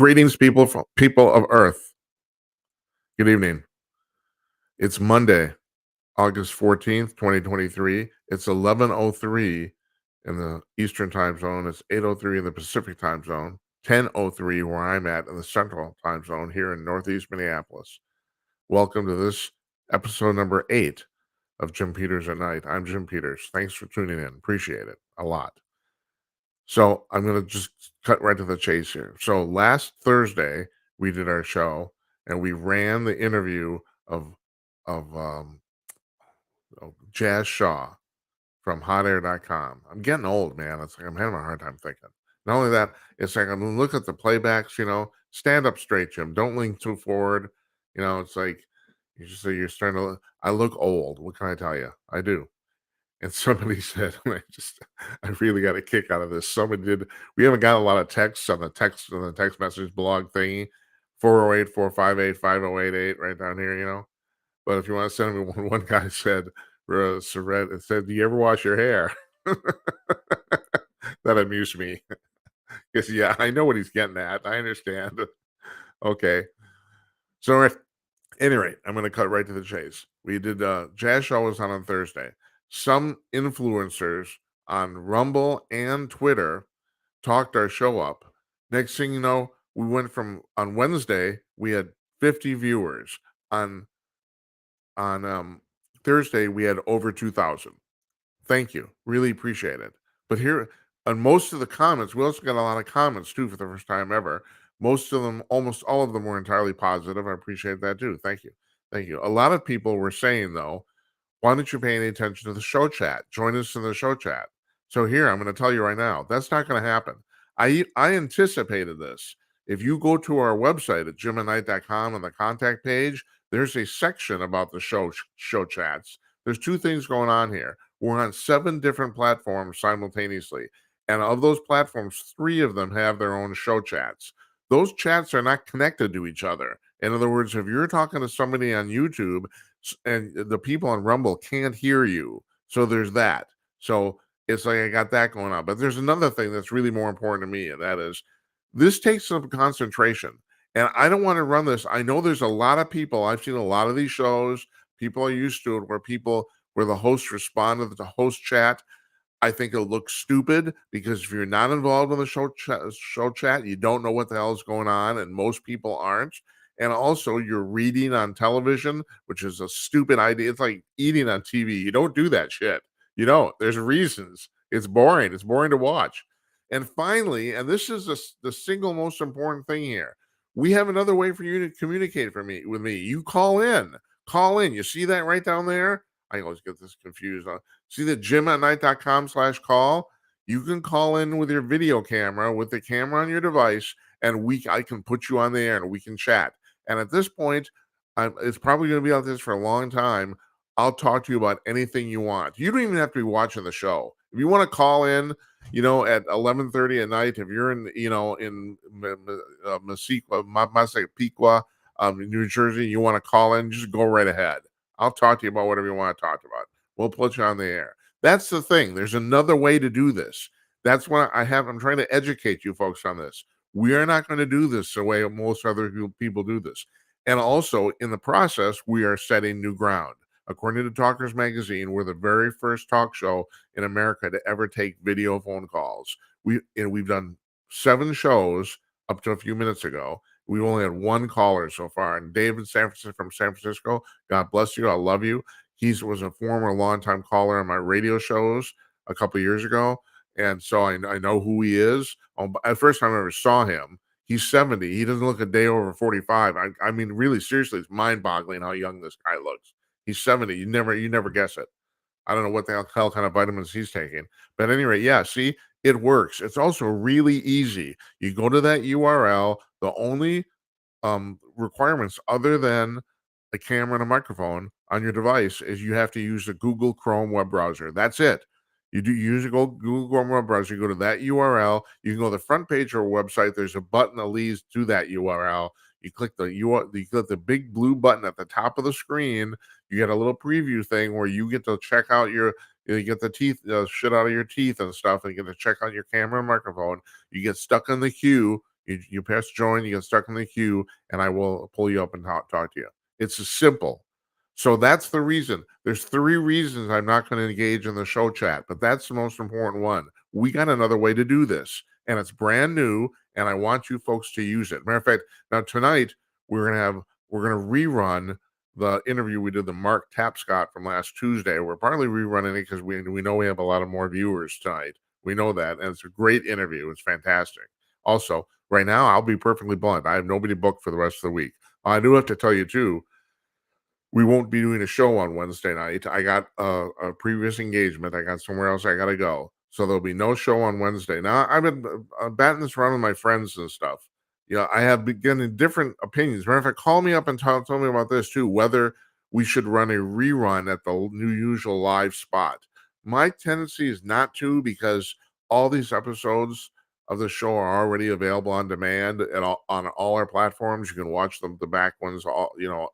Greetings, people of Earth. Good evening. It's Monday, August 14th, 2023. It's 11:03 in the Eastern Time Zone. It's 8:03 in the Pacific Time Zone. 10:03 where I'm at in the Central Time Zone here in Northeast Minneapolis. Welcome to this episode number 8 of Jim Peters at Night. I'm Jim Peters. Thanks for tuning in. Appreciate it a lot. So I'm going to just cut right to the chase here. So last Thursday we did our show and we ran the interview of of um, Jazz Shaw from hotair.com. I'm getting old, man. It's like I'm having a hard time thinking. Not only that, it's like I'm look at the playbacks. Stand up straight, Jim. Don't lean too forward. It's like you're starting to. I look old. What can I tell you? I do. And somebody said, I really got a kick out of this. Somebody did. We haven't got a lot of texts on the text message blog thingy, 408-458-5088 right down here. But if you want to send me one guy said, it said, "Do you ever wash your hair?" That amused me. Because yeah, I know what he's getting at. I understand. Okay. So at any rate, I'm going to cut right to the chase. We did Jazz Show was on Thursday. Some influencers on Rumble and Twitter talked our show up. Next thing you know, we went from on Wednesday, we had 50 viewers. On Thursday, we had over 2,000. Thank you. Really appreciate it. But here, on most of the comments, we also got a lot of comments too for the first time ever. Most of them, almost all of them were entirely positive. I appreciate that too. Thank you. Thank you. A lot of people were saying, though, why don't you pay any attention to the show chat? Join us in the show chat. So here, I'm going to tell you right now, that's not going to happen. I anticipated this. If you go to our website at jimatnight.com on the contact page, there's a section about the show chats. There's two things going on here. We're on 7 different platforms simultaneously. And of those platforms, 3 of them have their own show chats. Those chats are not connected to each other. In other words, if you're talking to somebody on YouTube and the people on Rumble can't hear you, so there's that. So it's like I got that going on. But there's another thing that's really more important to me, and that is this takes some concentration. And I don't want to run this. I know there's a lot of people. I've seen a lot of these shows. People are used to it where the hosts respond to the host chat. I think it looks stupid because if you're not involved in the show chat, you don't know what the hell is going on, and most people aren't. And also, you're reading on television, which is a stupid idea. It's like eating on TV. You don't do that shit. You don't. There's reasons. It's boring. It's boring to watch. And finally, and this is the single most important thing here, we have another way for you to communicate with me. You call in. Call in. You see that right down there? I always get this confused. See the jimatnight.com/call? You can call in with your video camera, with the camera on your device, and I can put you on the air and we can chat. And at this point, it's probably going to be like this for a long time. I'll talk to you about anything you want. You don't even have to be watching the show. If you want to call in, at 11:30 at night, if you're in Massapequa, New Jersey, you want to call in, just go right ahead. I'll talk to you about whatever you want to talk about. We'll put you on the air. That's the thing. There's another way to do this. That's what I'm trying to educate you folks on this. We are not going to do this the way most other people do this. And also, in the process, we are setting new ground. According to Talkers Magazine, we're the very first talk show in America to ever take video phone calls. We've done 7 shows up to a few minutes ago. We've only had 1 caller so far. And David from San Francisco, God bless you. I love you. He was a former longtime caller on my radio shows a couple of years ago. And so I know who he is. The first time I ever saw him, he's 70. He doesn't look a day over 45. I mean, really, seriously, it's mind-boggling how young this guy looks. He's 70. You never guess it. I don't know what the hell kind of vitamins he's taking. But at any rate, yeah, see, it works. It's also really easy. You go to that URL. The only requirements other than a camera and a microphone on your device is you have to use the Google Chrome web browser. That's it. You use a Google Chrome web browser. You go to that URL. You can go to the front page of our website. There's a button that leads to that URL. You click the big blue button at the top of the screen. You get a little preview thing where you get to check out you get the teeth, shit out of your teeth and stuff, and you get to check out your camera and microphone. You get stuck in the queue. You press join, you get stuck in the queue, and I will pull you up and talk to you. It's as simple. So that's the reason. There's 3 reasons I'm not gonna engage in the show chat, but that's the most important one. We got another way to do this, and it's brand new, and I want you folks to use it. Matter of fact, now tonight, we're gonna rerun the interview we did with Mark Tapscott from last Tuesday. We're partly rerunning it because we know we have a lot of more viewers tonight. We know that, and it's a great interview. It's fantastic. Also, right now, I'll be perfectly blunt. I have nobody booked for the rest of the week. I do have to tell you too, we won't be doing a show on Wednesday night. I got a previous engagement. I got somewhere else I got to go. So there'll be no show on Wednesday. Now, I've been batting this around with my friends and stuff. I have been getting different opinions. Matter of fact, call me up and tell me about this too, whether we should run a rerun at the new usual live spot. My tendency is not to, because all these episodes of the show are already available on demand and on all our platforms. You can watch them, the back ones,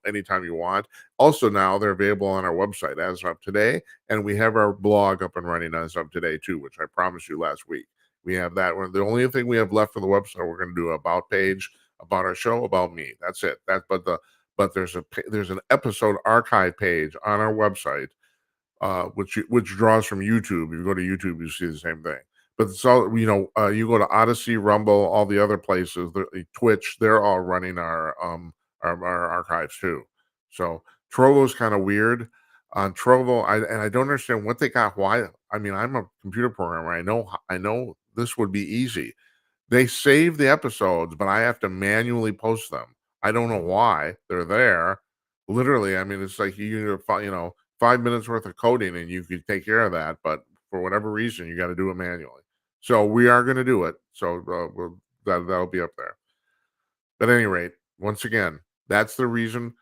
anytime you want. Also, now they're available on our website as of today, and we have our blog up and running as of today too, which I promised you last week. We have that one. The only thing we have left for the website, we're going to do an about page about our show, about me. That's it. But there's an episode archive page on our website, which draws from YouTube. If you go to YouTube, you see the same thing. But it's all, you go to Odyssey, Rumble, all the other places, Twitch, they're all running our archives too. So Trovo's kind of weird. On Trovo, I don't understand what they got. Why? I mean, I'm a computer programmer. I know this would be easy. They save the episodes, but I have to manually post them. I don't know why they're there. Literally, I mean, it's like 5 minutes worth of coding and you could take care of that. But for whatever reason, you got to do it manually. So we are going to do it. So that'll be up there. But at any rate, once again, that's the reason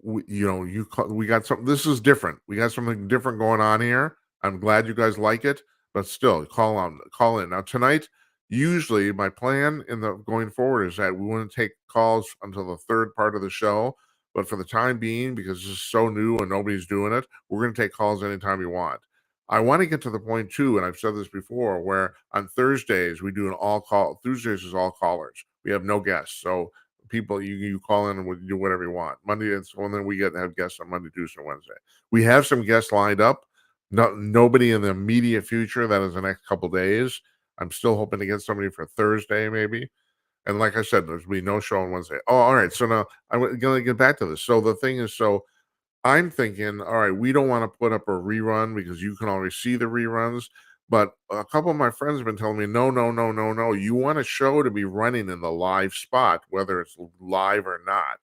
we got something. This is different. We got something different going on here. I'm glad you guys like it, but still, call in now tonight. Usually, my plan going forward is that we wouldn't take calls until the third part of the show. But for the time being, because this is so new and nobody's doing it, we're going to take calls anytime you want. I want to get to the point too, and I've said this before, where on Thursdays we do an all call. Tuesdays is all callers. We have no guests, so people you call in and we do whatever you want. Monday, and then we get to have guests on Monday, Tuesday, Wednesday. We have some guests lined up. Nobody in the immediate future. That is the next couple days. I'm still hoping to get somebody for Thursday, maybe. And like I said, there's be no show on Wednesday. Oh, all right. So now I'm going to get back to this. So the thing is, I'm thinking, all right, we don't want to put up a rerun because you can already see the reruns. But a couple of my friends have been telling me, no, no, no, no, no. You want a show to be running in the live spot, whether it's live or not.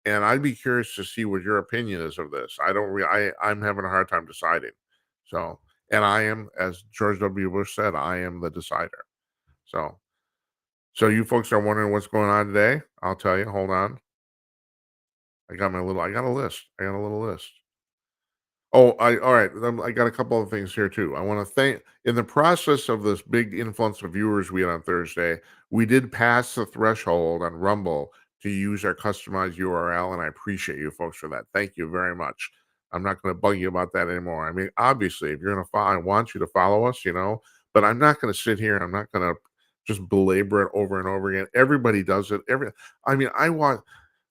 And I'd be curious to see what your opinion is of this. I'm having a hard time deciding. So, and I am, as George W. Bush said, I am the decider. So you folks are wondering what's going on today? I'll tell you. Hold on. I got a list. I got a little list. Oh, all right. I got a couple of things here too. I want to thank, in the process of this big influx of viewers we had on Thursday, we did pass the threshold on Rumble to use our customized URL, and I appreciate you folks for that. Thank you very much. I'm not going to bug you about that anymore. I mean, obviously, if you're going to follow, I want you to follow us, but I'm not going to sit here. I'm not going to just belabor it over and over again. Everybody does it. I want.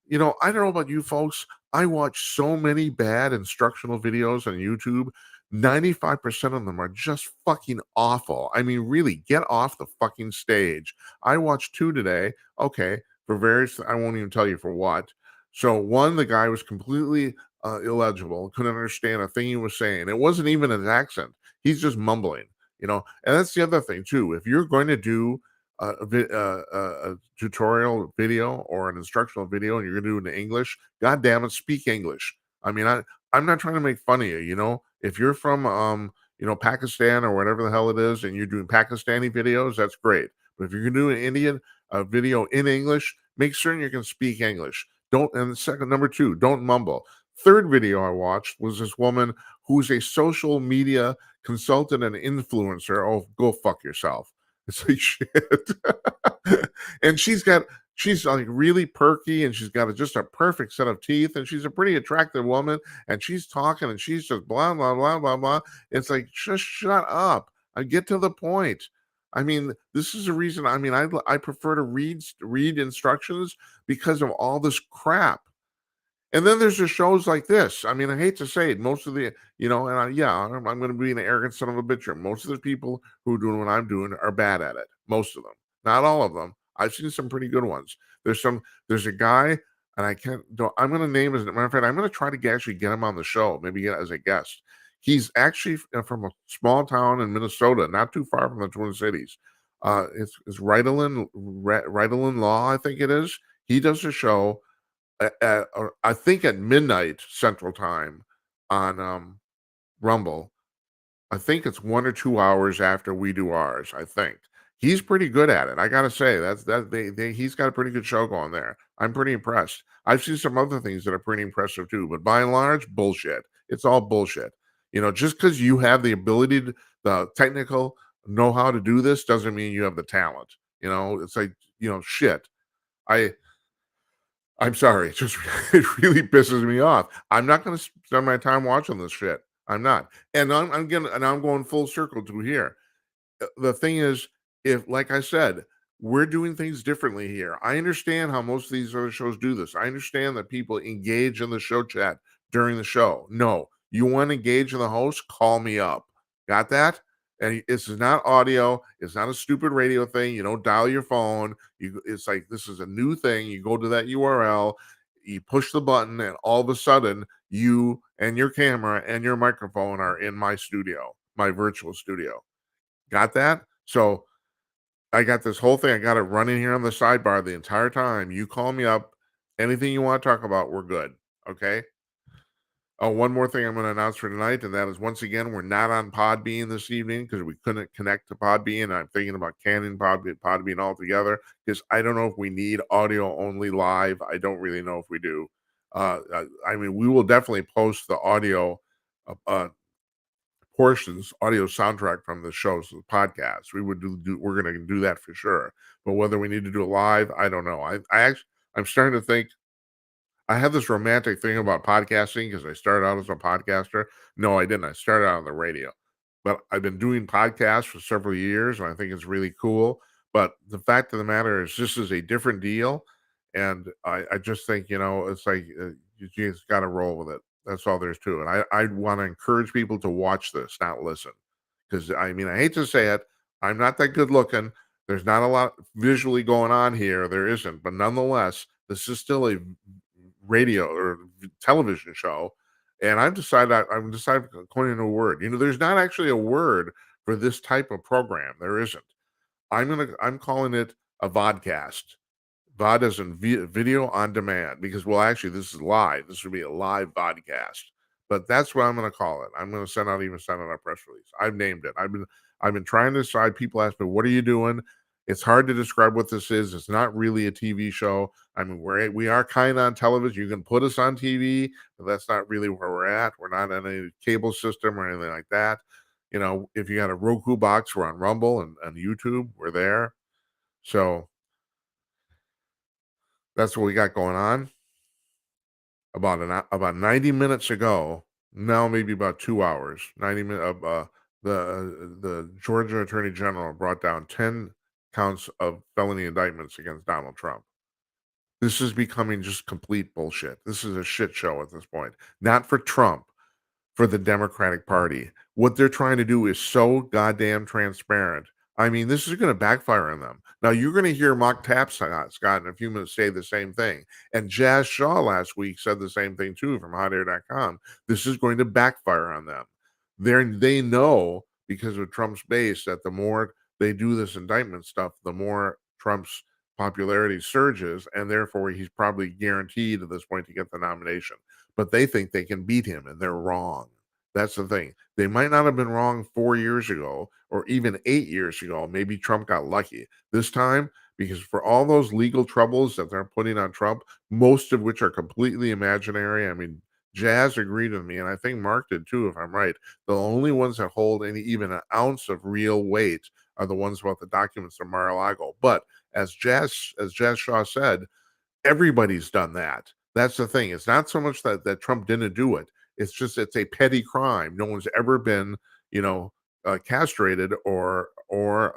I don't know about you folks. I watch so many bad instructional videos on YouTube. 95% of them are just fucking awful. I mean, really, get off the fucking stage. I watched 2 today. Okay, for various, I won't even tell you for what. So one, the guy was completely illegible, couldn't understand a thing he was saying. It wasn't even his accent. He's just mumbling, and that's the other thing too. If you're going to do a tutorial video or an instructional video and you're going to do it in English, God damn it, speak English. I mean, I'm not trying to make fun of you. If you're from Pakistan or whatever the hell it is, and you're doing Pakistani videos, that's great. But if you're going to do an Indian video in English, make certain you can speak English. Number 2, don't mumble. Third video I watched was this woman who's a social media consultant and influencer. Oh, go fuck yourself. It's like shit. And she's like really perky, and she's got just a perfect set of teeth, and she's a pretty attractive woman, and she's talking and she's just blah blah blah blah blah. It's like, just shut up and get to the point. I mean, this is a reason. I mean, I prefer to read instructions because of all this crap. And then there's just shows like this. I mean, I hate to say it, most of the, and yeah, I'm going to be an arrogant son of a bitch here. Most of the people who are doing what I'm doing are bad at it. Most of them, not all of them. I've seen some pretty good ones. There's a guy, and I can't. I'm going to name his. Matter of fact, I'm going to try to actually get him on the show, maybe get as a guest. He's actually from a small town in Minnesota, not too far from the Twin Cities. It's Rydalin Law, I think it is. He does a show I think at midnight Central Time on Rumble. I think it's 1 or 2 hours after we do ours. I think he's pretty good at it. I gotta say he's got a pretty good show going there. I'm pretty impressed. I've seen some other things that are pretty impressive too, but by and large, bullshit. It's all bullshit. Just because you have the ability the technical know how to do this doesn't mean you have the talent. It's like shit. I I'm sorry. It just it really pisses me off. I'm not going to spend my time watching this shit. I'm not. And I'm going full circle to here. The thing is, if like I said, we're doing things differently here. I understand how most of these other shows do this. I understand that people engage in the show chat during the show. No, you want to engage in the host? Call me up. Got that? And this is not audio. It's not a stupid radio thing. You don't dial your phone. It's like this is a new thing. You go to that URL, you push the button, and all of a sudden, you and your camera and your microphone are in my studio, my virtual studio. Got that? So I got this whole thing. I got it running here on the sidebar the entire time. You call me up. Anything you want to talk about, we're good. Okay. Oh, one more thing I'm going to announce for tonight, and that is once again, we're not on Podbean this evening because we couldn't connect to Podbean. I'm thinking about canning Podbean altogether because I don't know if we need audio only live. I don't really know if we do. I mean, we will definitely post the audio portions, audio soundtrack from the shows, the podcasts. We're going to do that for sure. But whether we need to do it live, I don't know. I'm starting to think I have this romantic thing about podcasting because I started out as a podcaster. No, I didn't. I started out on the radio, but I've been doing podcasts for several years, and I think it's really cool. But the fact of the matter is, this is a different deal, and I just think it's like you just got to roll with it. That's all there's to it. I want to encourage people to watch this, not listen, because I mean I hate to say it, I'm not that good looking. There's not a lot visually going on here. There isn't, but nonetheless, this is still a radio or television show, and I'm decided to coin a new word. There's not actually a word for this type of program. There isn't. I'm calling it a vodcast. VOD as in video on demand because actually this is live. This would be a live podcast. But that's what I'm going to call it. I'm going to send out a press release. I've named it. I've been trying to decide. People ask me, "What are you doing?" It's hard to describe what this is. It's not really a TV show. I mean, we are kind of on television. You can put us on TV, but that's not really where we're at. We're not in a cable system or anything like that. If you got a Roku box, we're on Rumble and YouTube. We're there. So that's what we got going on. About 90 minutes ago, now maybe about 2 hours, 90 minutes. The Georgia Attorney General brought down 10 counts of felony indictments against Donald Trump. This is becoming just complete bullshit. This is a shit show at this point. Not for Trump, for the Democratic Party. What they're trying to do is so goddamn transparent. I mean, this is going to backfire on them. Now, you're going to hear Mark Tapscott in a few minutes say the same thing. And Jazz Shaw last week said the same thing too from hotair.com. This is going to backfire on them. They know because of Trump's base that the more they do this indictment stuff, the more Trump's popularity surges, and therefore he's probably guaranteed at this point to get the nomination. But they think they can beat him, and they're wrong. That's the thing. They might not have been wrong 4 years ago or even 8 years ago. Maybe Trump got lucky this time because for all those legal troubles that they're putting on Trump, most of which are completely imaginary. I mean, Jazz agreed with me, and I think Mark did too, if I'm right. The only ones that hold even an ounce of real weight are the ones about the documents of Mar-a-Lago. But as Jazz Shaw said, everybody's done that. That's the thing. It's not so much that Trump didn't do it. It's a petty crime. No one's ever been, castrated or or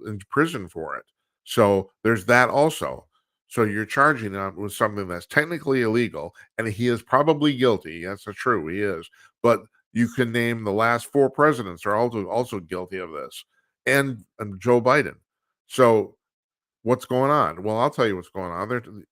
in prison for it. So there's that also. So you're charging him with something that's technically illegal, and he is probably guilty. That's true, he is. But you can name the last 4 presidents are also guilty of this, and Joe Biden. So what's going on? Well, I'll tell you what's going on.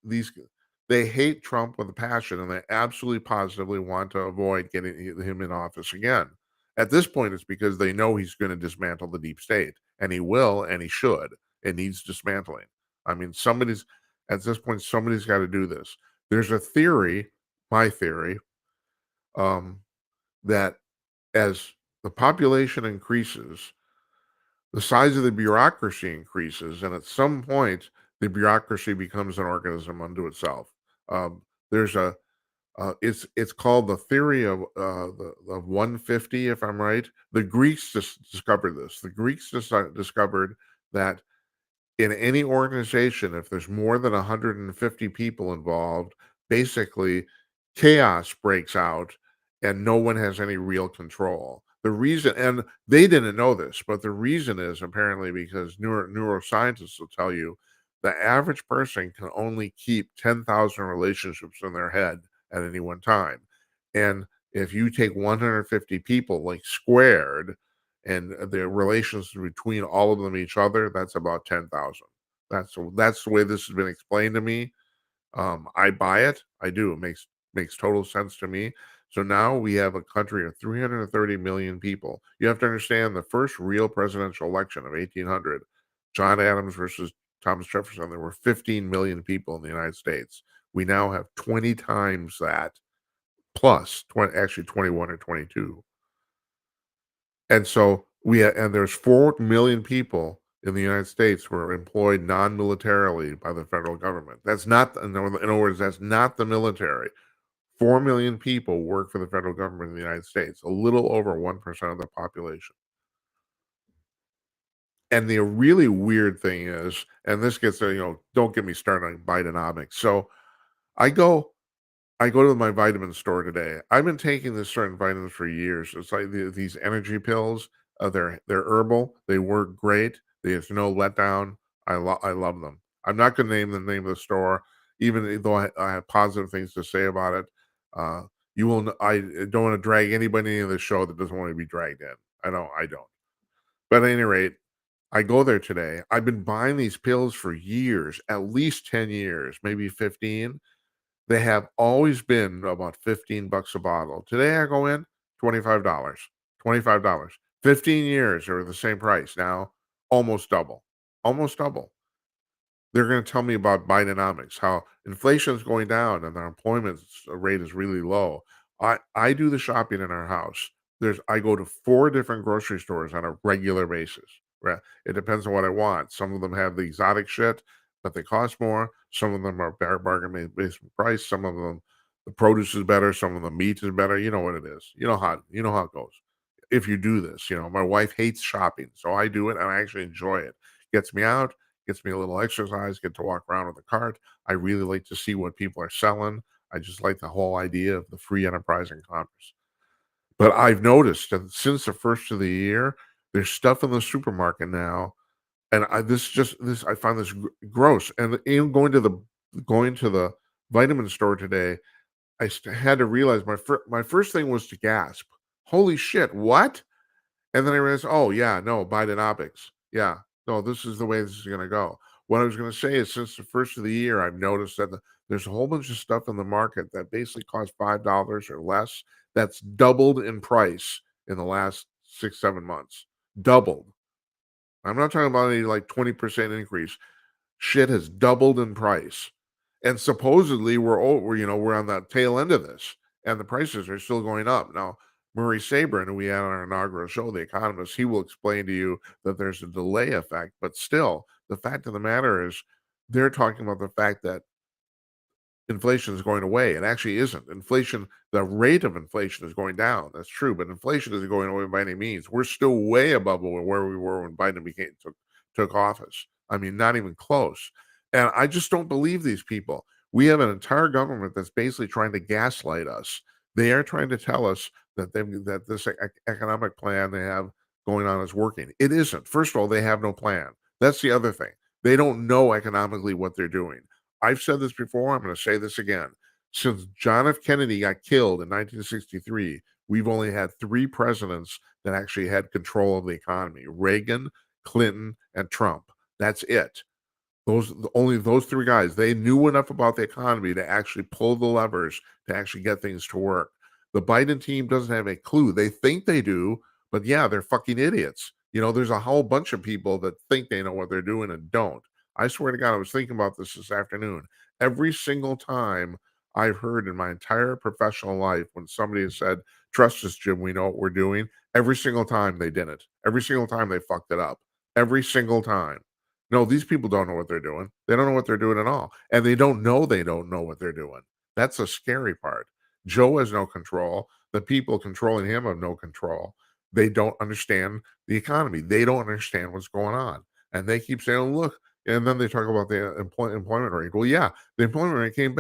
They hate Trump with a passion, and they absolutely positively want to avoid getting him in office again. At this point, it's because they know he's going to dismantle the deep state, and he will, and he should. It needs dismantling. I mean, somebody's at this point, somebody's got to do this. There's a theory, my theory, um, that as the population increases, the size of the bureaucracy increases, and at some point, the bureaucracy becomes an organism unto itself. There's a it's called the theory of 150, if I'm right. The Greeks discovered this. The Greeks discovered that in any organization, if there's more than 150 people involved, basically chaos breaks out and no one has any real control. The reason, and they didn't know this, but the reason is apparently because neuroscientists will tell you the average person can only keep 10,000 relationships in their head at any one time. And if you take 150 people like squared, and the relations between all of them each other, that's about 10,000. That's the way this has been explained to me. I buy it. I do. It makes total sense to me. So now we have a country of 330 million people. You have to understand the first real presidential election of 1800, John Adams versus Thomas Jefferson, there were 15 million people in the United States. We now have 20 times that, plus 20, actually 21 or 22. And so and there's 4 million people in the United States who are employed non-militarily by the federal government. That's not, in other words, that's not the military. 4 million people work for the federal government in the United States, a little over 1% of the population. And the really weird thing is, and this gets, don't get me started on Bidenomics. So I go I go to my vitamin store today. I've been taking this certain vitamins for years. It's like these energy pills. They're herbal. They work great. There's no letdown. I love them. I'm not going to name the name of the store, even though I have positive things to say about it. Uh, you will. I don't want to drag anybody into the show that doesn't want to be dragged in. I don't. I don't. But at any rate, I go there today. I've been buying these pills for years, at least 10 years, maybe 15. They have always been about 15 bucks a bottle. Today I go in, $25. $25. 15 years are the same price. Now, almost double. Almost double. They're going to tell me about Bidenomics, how inflation is going down and the employment rate is really low. I do the shopping in our house. I go to 4 different grocery stores on a regular basis. Right? It depends on what I want. Some of them have the exotic shit, but they cost more. Some of them are bargain basement price. Some of them, the produce is better. Some of the meat is better. You know what it is. You know how it goes. If you do this, my wife hates shopping, so I do it and I actually enjoy it. Gets me out, gets me a little exercise, get to walk around with a cart. I really like to see what people are selling. I just like the whole idea of the free enterprise and commerce. But I've noticed that since the first of the year, there's stuff in the supermarket now, and I find this gross. And even going to the vitamin store today, had to realize my first thing was to gasp. Holy shit! What? And then I realized, oh yeah, no, Bidenomics. Yeah, no, this is the way this is going to go. What I was going to say is, since the first of the year, I've noticed that there's a whole bunch of stuff in the market that basically costs $5 or less. That's doubled in price in the last 6-7 months. Doubled. I'm not talking about any like 20% increase. Shit has doubled in price, and supposedly we're on the tail end of this, and the prices are still going up. Now, Murray Sabrin, who we had on our inaugural show, The Economist, he will explain to you that there's a delay effect, but still, the fact of the matter is, they're talking about the fact that inflation is going away. It actually isn't. Inflation, the rate of inflation is going down. That's true, but inflation isn't going away by any means. We're still way above where we were when Biden took office. I mean, not even close. And I just don't believe these people. We have an entire government that's basically trying to gaslight us. They are trying to tell us that this economic plan they have going on is working. It isn't. First of all, they have no plan. That's the other thing. They don't know economically what they're doing. I've said this before. I'm going to say this again. Since John F. Kennedy got killed in 1963, we've only had three presidents that actually had control of the economy: Reagan, Clinton, and Trump. That's it. Only those three guys. They knew enough about the economy to actually pull the levers to actually get things to work. The Biden team doesn't have a clue. They think they do, but yeah, they're fucking idiots. There's a whole bunch of people that think they know what they're doing and don't. I swear to God, I was thinking about this afternoon. Every single time I've heard in my entire professional life when somebody has said, "Trust us, Jim, we know what we're doing," every single time they didn't. Every single time they fucked it up. Every single time. No, these people don't know what they're doing. They don't know what they're doing at all. And they don't know what they're doing. That's the scary part. Joe has no control. The people controlling him have no control. They don't understand the economy. They don't understand what's going on. And they keep saying, "Oh, look," and then they talk about the employment rate. Well, yeah, the employment rate came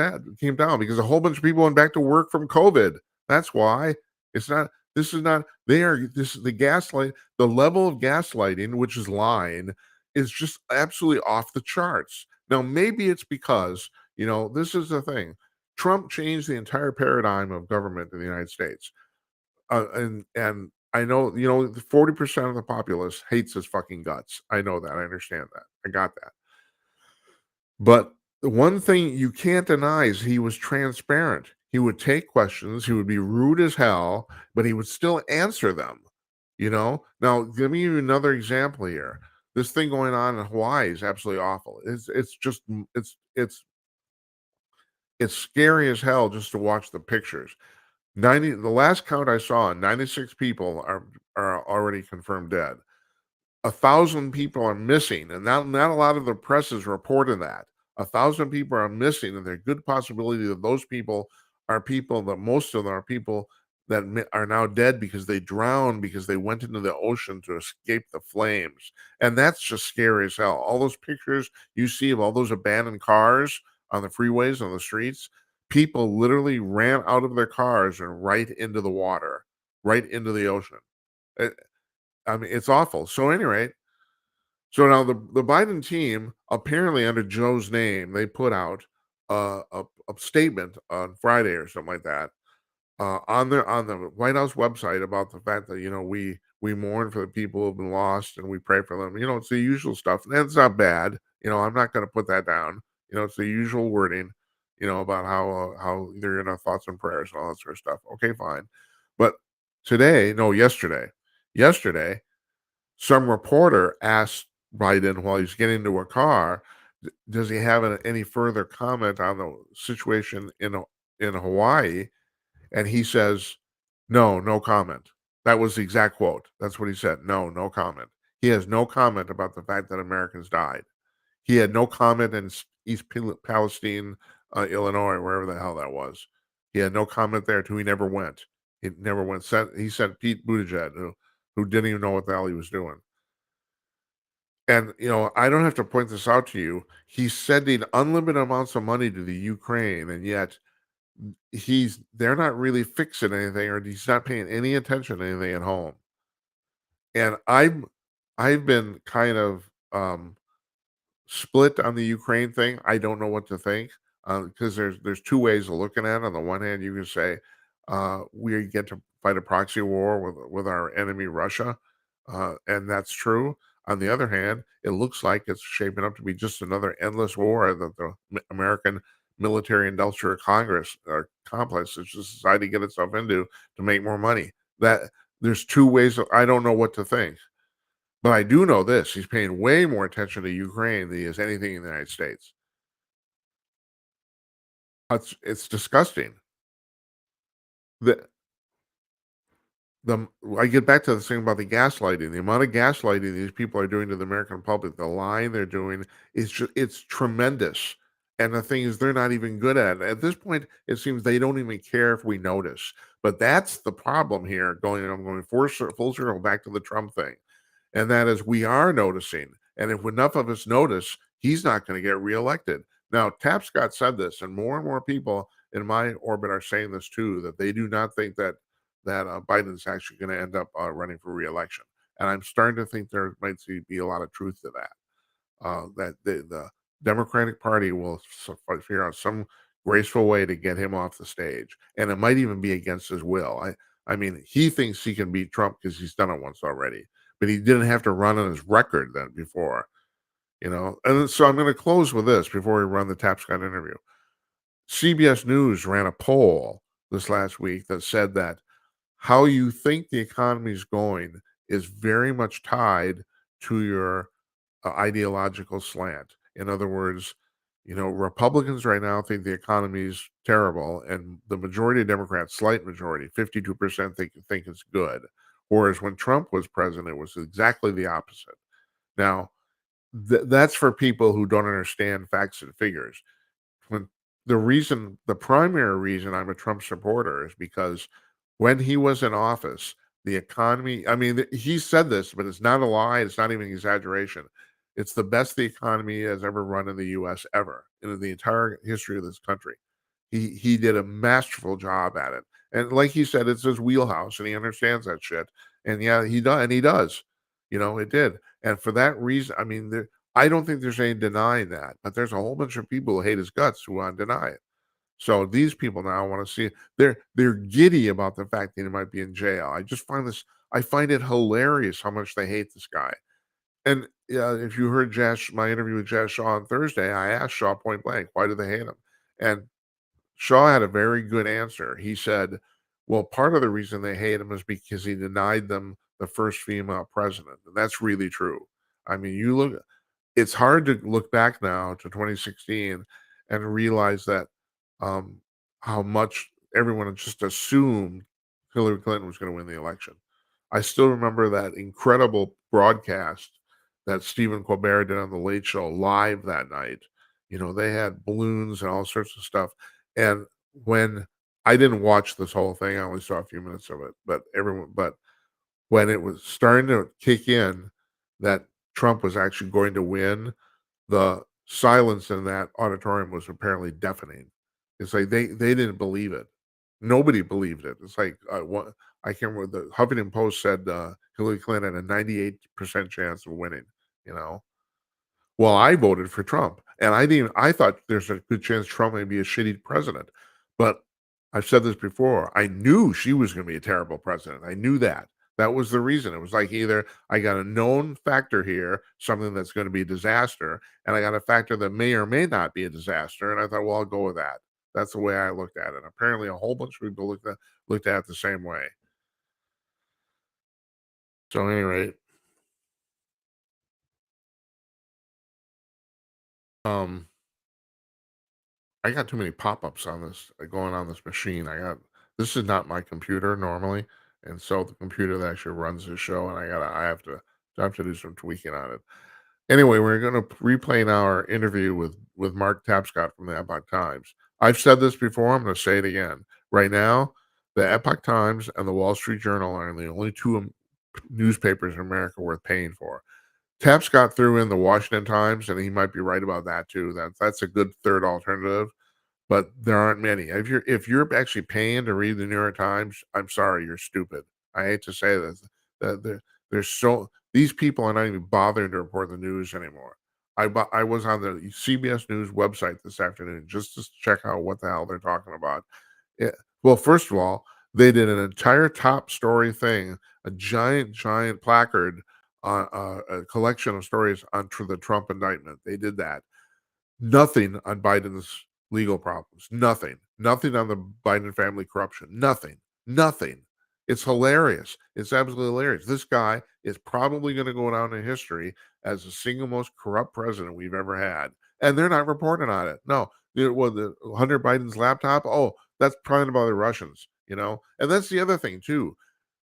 down because a whole bunch of people went back to work from COVID. That's why. It's not this is not they are this is the gaslight, the level of gaslighting, which is lying, is just absolutely off the charts. Now, maybe it's because, this is the thing. Trump changed the entire paradigm of government in the United States. And I know, 40% of the populace hates his fucking guts. I know that. I understand that. I got that. But the one thing you can't deny is he was transparent. He would take questions, he would be rude as hell, but he would still answer them. Now, let me give you another example here. This thing going on in Hawaii is absolutely awful. It's just it's scary as hell just to watch the pictures. The last count I saw, 96 people are already confirmed dead. 1,000 people are missing, and not a lot of the press is reporting that. 1,000 people are missing, and there's a good possibility that those people are people that most of them are people that are now dead because they drowned because they went into the ocean to escape the flames. And that's just scary as hell. All those pictures you see of all those abandoned cars on the freeways, on the streets, people literally ran out of their cars and right into the water, right into the ocean. It, I mean, it's awful. So, anyway, so now the Biden team, apparently under Joe's name, they put out a statement on Friday or something like that on the White House website about the fact that we mourn for the people who've been lost and we pray for them. It's the usual stuff, and that's not bad. I'm not going to put that down. It's the usual wording. About how they're in our thoughts and prayers and all that sort of stuff. Okay, fine, but yesterday, some reporter asked Biden while he's getting into a car, does he have any further comment on the situation in Hawaii? And he says, "No, no comment." That was the exact quote. That's what he said. No, no comment. He has no comment about the fact that Americans died. He had no comment in East Palestine, Illinois, wherever the hell that was. He had no comment there too. He never went. He never went. He sent Pete Buttigieg, who didn't even know what the hell he was doing. And I don't have to point this out to you. He's sending unlimited amounts of money to the Ukraine, and yet they're not really fixing anything, or he's not paying any attention to anything at home. And I've been kind of split on the Ukraine thing. I don't know what to think because there's two ways of looking at it. On the one hand, you can say we get to fight a proxy war with our enemy Russia, and that's true. On the other hand, it looks like it's shaping up to be just another endless war that the American military industrial Congress complex is just decided to get itself into to make more money. That there's two ways. I don't know what to think. But I do know this, he's paying way more attention to Ukraine than he is anything in the United States. It's disgusting. The the I get back to the thing about the gaslighting. The amount of gaslighting these people are doing to the American public, the lying they're doing it's tremendous. And the thing is, they're not even good at it. At this point, it seems they don't even care if we notice. But that's the problem here. I'm going full circle back to the Trump thing. And that is we are noticing. And if enough of us notice, he's not going to get reelected. Now, Tapscott said this, and more people in my orbit are saying this too, that they do not think that Biden's actually going to end up running for reelection. and I'm starting to think there might be a lot of truth to that. That the Democratic Party will figure out some graceful way to get him off the stage, and it might even be against his will. I mean, he thinks he can beat Trump because he's done it once already, but he didn't have to run on his record then before, you know. And so I'm going to close with this before we run the Tapscott interview. CBS News ran a poll this last week that said that how you think the economy is going is very much tied to your ideological slant. In other words, you know, Republicans right now think the economy is terrible, and the majority of Democrats, slight majority, 52% think it's good. Whereas when Trump was president, it was exactly the opposite. Now, that's for people who don't understand facts and figures. When the primary reason I'm a Trump supporter is because when he was in office, the economy, I mean, he said this, but it's not a lie, it's not even exaggeration. It's the best the economy has ever run in the US ever, in the entire history of this country. He did a masterful job at it. And like he said, it's his wheelhouse and he understands that shit. And yeah, he does. You know, it did. And for that reason, I mean, I don't think there's any denying that, but there's a whole bunch of people who hate his guts who want to deny it. So these people now want to see they're giddy about the fact that he might be in jail. I find it hilarious how much they hate this guy. And if you heard my interview with Jazz Shaw on Thursday, I asked Shaw point blank, why do they hate him? And Shaw had a very good answer. He said, well, part of the reason they hate him is because he denied them the first female president. And that's really true. I mean, it's hard to look back now to 2016 and realize that um, how much everyone just assumed Hillary Clinton was going to win the election. I still remember that incredible broadcast that Stephen Colbert did on the Late Show live that night. You know, they had balloons and all sorts of stuff. And when I didn't watch this whole thing, I only saw a few minutes of it, but when it was starting to kick in that Trump was actually going to win, the silence in that auditorium was apparently deafening. It's like they didn't believe it. Nobody believed it. It's like what I can't remember. The Huffington Post said Hillary Clinton had a 98% chance of winning. You know, well, I voted for Trump, and I thought there's a good chance Trump may be a shitty president. But I've said this before. I knew she was going to be a terrible president. I knew that. That was the reason. It was like either I got a known factor here, something that's going to be a disaster, and I got a factor that may or may not be a disaster. And I thought, well, I'll go with that. That's the way I looked at it. Apparently, a whole bunch of people looked at it the same way. So, at any rate, um, I got too many pop-ups on this going on this machine. This is not my computer normally, and so the computer that actually runs the show, and I have to do some tweaking on it. Anyway, we're going to replay now our interview with Mark Tapscott from the Epoch Times. I've said this before. I'm going to say it again. Right now, the Epoch Times and the Wall Street Journal are the only two newspapers in America worth paying for. Tapscott threw in the Washington Times, and he might be right about that too. That's a good third alternative, but there aren't many. If you're actually paying to read the New York Times, I'm sorry, you're stupid. I hate to say this. There's so these people are not even bothering to report the news anymore. I was on the CBS News website this afternoon just to check out what the hell they're talking about. Well, first of all, they did an entire top story thing, a giant placard on a collection of stories on the Trump indictment. They did that. Nothing on Biden's legal problems. Nothing. Nothing on the Biden family corruption. Nothing. Nothing. It's hilarious. It's absolutely hilarious. This guy is probably going to go down in history as the single most corrupt president we've ever had. And they're not reporting on it. No. The Hunter Biden's laptop. Oh, that's probably about the Russians, you know? And that's the other thing, too.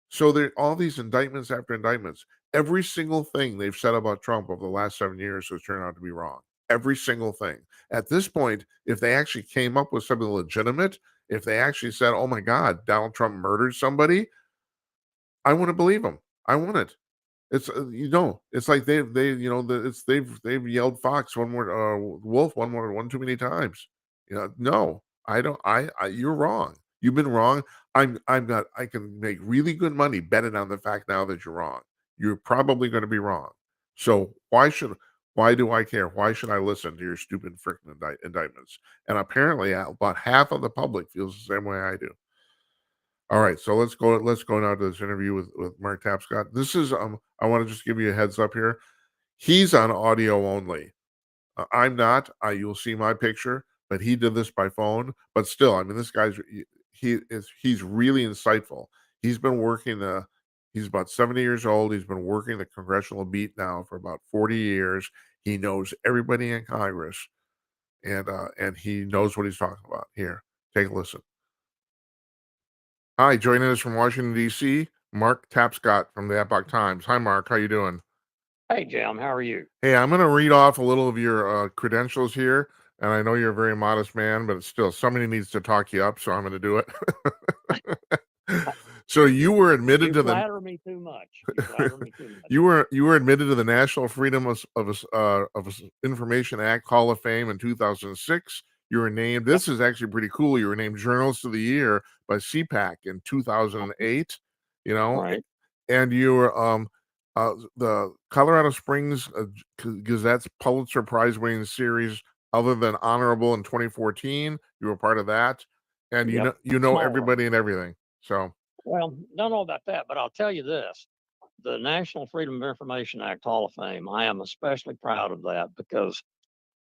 So there all these indictments after indictments. Every single thing they've said about Trump over the last 7 years has turned out to be wrong. Every single thing. At this point, if they actually came up with something legitimate, if they actually said, "Oh my God, Donald Trump murdered somebody," I wouldn't believe them. I wouldn't. It's like they've yelled fox wolf one too many times. No, I don't. You're wrong. You've been wrong. I can make really good money betting on the fact now that you're wrong. you're probably going to be wrong. So why do I care? Why should I listen to your stupid freaking indictments? And apparently, about half of the public feels the same way I do. All right, so let's go. Let's go now to this interview with Mark Tapscott. This is I want to just give you a heads up here. He's on audio only. I'm not. You'll see my picture, but he did this by phone. But still, I mean, this guy's he's really insightful. He's been working he's about 70 years old. He's been working the congressional beat now for about 40 years. He knows everybody in Congress, and he knows what he's talking about. Here, take a listen. Hi, joining us from Washington D.C., Mark Tapscott from the Epoch Times. Hi, Mark. How you doing? Hey, Jim, how are you? Hey, I'm going to read off a little of your credentials here, and I know you're a very modest man, but still, somebody needs to talk you up, so I'm going to do it. So you were admitted to the. You flatter me too much. You flatter me too much. You were admitted to the National Freedom of Information Act Hall of Fame in 2006. You were named. This is actually pretty cool. You were named Journalist of the Year by CPAC in 2008. You know, Right. and you were the Colorado Springs Gazette's Pulitzer Prize-winning series, Other Than Honorable, in 2014. You were part of that, and Yep. you know Small everybody and everything. So, well, don't know about that, but I'll tell you this: the National Freedom of Information Act Hall of Fame. I am especially proud of that because,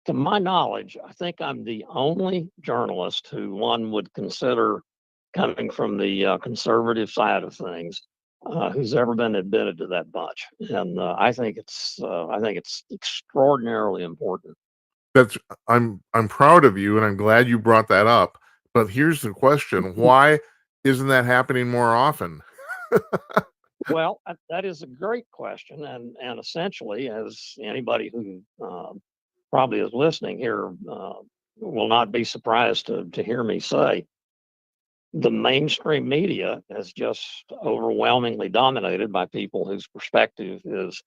to my knowledge, I think I'm the only journalist who one would consider coming from the conservative side of things who's ever been admitted to that bunch, and I think it's extraordinarily important. that's I'm proud of you, and I'm glad you brought that up. But here's the question: why isn't that happening more often? Well, that is a great question, and essentially, as anybody who probably is listening here will not be surprised to hear me say, the mainstream media is just overwhelmingly dominated by people whose perspective is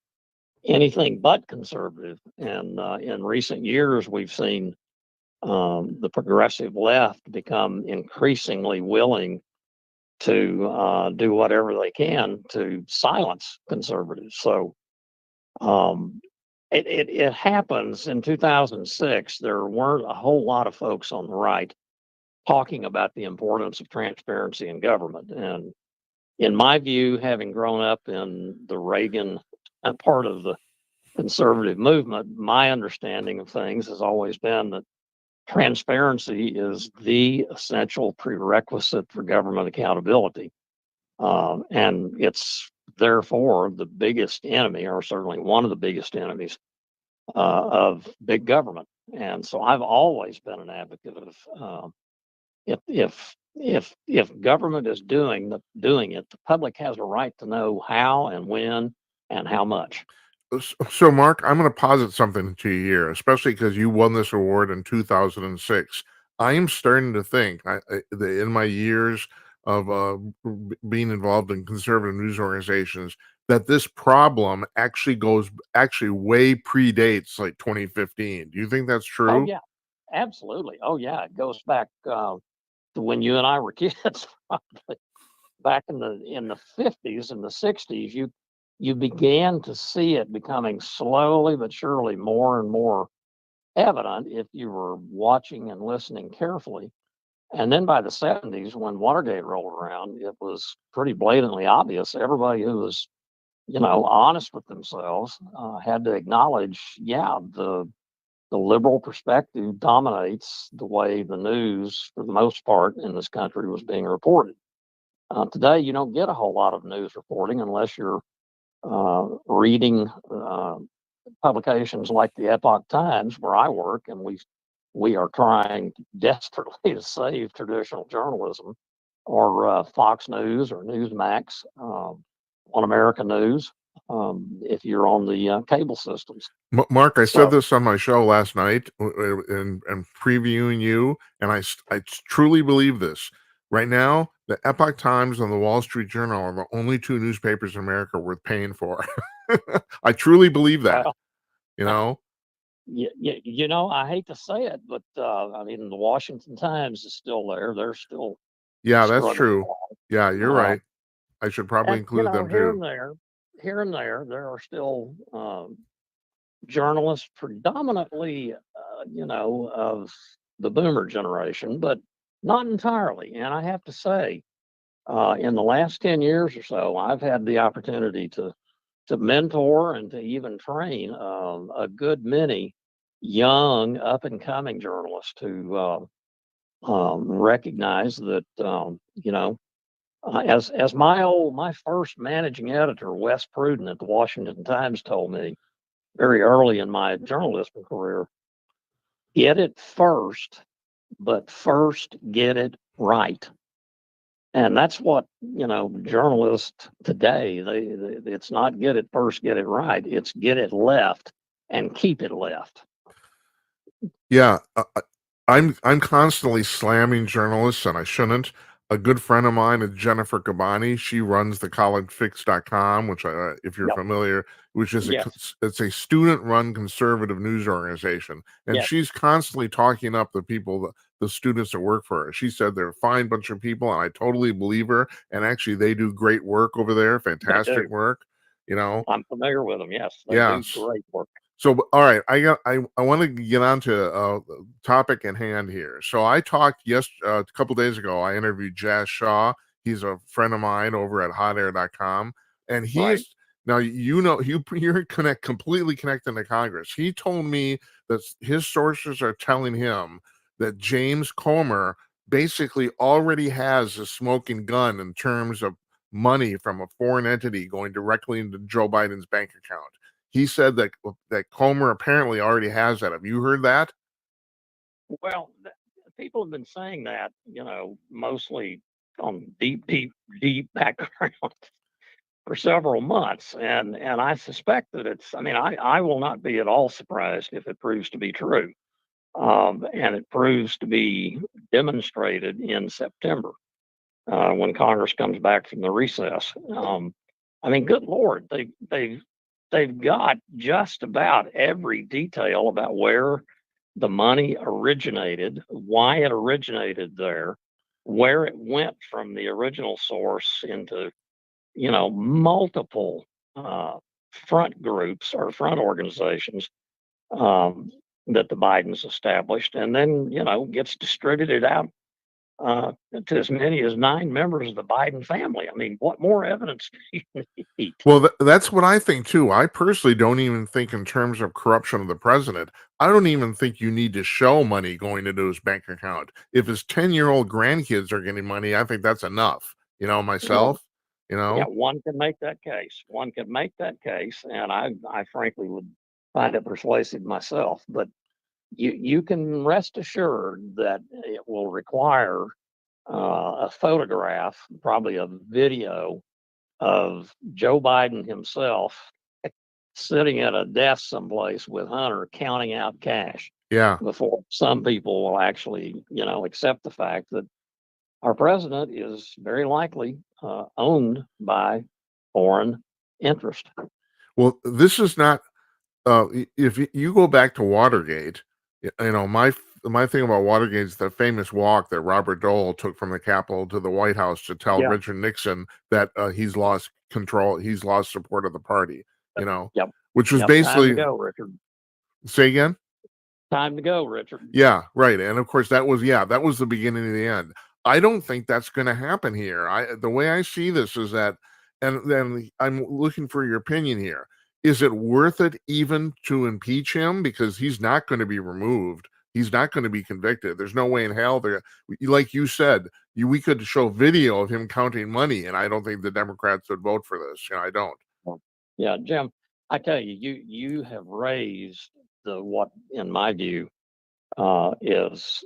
anything but conservative. And in recent years, we've seen the progressive left become increasingly willing to do whatever they can to silence conservatives. So it happens in 2006. There weren't a whole lot of folks on the right talking about the importance of transparency in government. And in my view, having grown up in the Reagan part of the conservative movement, my understanding of things has always been that transparency is the essential prerequisite for government accountability. And it's therefore the biggest enemy, or certainly one of the biggest enemies, of big government. And so I've always been an advocate of if government is doing it, the public has a right to know how and when and how much. So, Mark, I'm going to posit something to you here, especially because you won this award in 2006. I am starting to think, in my years of being involved in conservative news organizations, that this problem actually way predates like 2015. Do you think that's Oh true? yeah, absolutely. Oh yeah, it goes back to when you and I were kids, probably back in the 50s and the 60s. You began to see it becoming slowly but surely more and more evident if you were watching and listening carefully. And then by the 70s, when Watergate rolled around, it was pretty blatantly obvious. Everybody who was, honest with themselves had to acknowledge, yeah, the liberal perspective dominates the way the news, for the most part, in this country was being reported. Today, you don't get a whole lot of news reporting unless you're reading publications like the Epoch Times, where I work, and we are trying desperately to save traditional journalism, or Fox News or Newsmax, on American News, if you're on the cable systems. Mark, I said So, this on my show last night and previewing you, and I truly believe this. Right now, the Epoch Times and the Wall Street Journal are the only two newspapers in America worth paying for. I truly believe that, well, you know? I hate to say it, but I mean, the Washington Times is still there. They're still Yeah, that's struggling true. along. Yeah, you're Uh, right. I should probably and include them here too. and there, here and there are still journalists, predominantly, of the boomer generation, but not entirely. And I have to say, in the last 10 years or so, I've had the opportunity to mentor and to even train a good many young up and coming journalists who recognize that, as my first managing editor, Wes Pruden at the Washington Times, told me very early in my journalism career, get it first, but first get it right. And that's what, journalists today, it's not get it first, get it right. It's get it left and keep it left. Yeah, I'm constantly slamming journalists, and I shouldn't. A good friend of mine is Jennifer Kabani. She runs the collegefix.com, which if you're Yep. familiar, which is Yes. it's a student-run conservative news organization, and Yes. she's constantly talking up the people, the students that work for her. She said they're a fine bunch of people, and I totally believe her. And actually, they do great work over there, They do. fantastic work. I'm familiar with them. Yes. They do Yes. great work. So, all right, I want to get on to topic at hand here. So, I talked a couple days ago. I interviewed Jazz Shaw. He's a friend of mine over at hotair.com, and Right. now you're completely connected to Congress. He told me that his sources are telling him that James Comer basically already has a smoking gun in terms of money from a foreign entity going directly into Joe Biden's bank account. He said that Comer apparently already has that. Have you heard that? Well, people have been saying that, mostly on deep background for several months. And I suspect that I will not be at all surprised if it proves to be true. And it proves to be demonstrated in September when Congress comes back from the recess. Good Lord, they've got just about every detail about where the money originated, why it originated there, where it went from the original source into, multiple front groups or front organizations um, that the Bidens established, and then, gets distributed out to as many as 9 members of the Biden family. I mean, what more evidence do you need? Well, that's what I think too. I personally don't even think in terms of corruption of the president. I don't even think you need to show money going into his bank account. If his 10-year-old grandkids are getting money, I think that's enough. Well, Myself, yeah, one can make that case. One can make that case, and I frankly would find it persuasive myself. But you can rest assured that it will require a photograph, probably a video of Joe Biden himself sitting at a desk someplace with Hunter counting out cash yeah. before some people will actually, accept the fact that our president is very likely owned by foreign interest. Well, this is not. If you go back to Watergate, my thing about Watergate is the famous walk that Robert Dole took from the Capitol to the White House to tell Yeah. Richard Nixon that he's lost control, he's lost support of the party. Yep. Which was Yep. Time to basically go, Richard. say again. Time to go, Richard. Yeah, right. And of course, that was the beginning of the end. I don't think that's going to happen here. The way I see this is that, and then I'm looking for your opinion here. Is it worth it even to impeach him because he's not going to be removed? He's not going to be convicted. There's no way in hell there. Like you said, we could show video of him counting money, and I don't think the Democrats would vote for this. I don't. Yeah, Jim, I tell you, you have raised what, in my view, is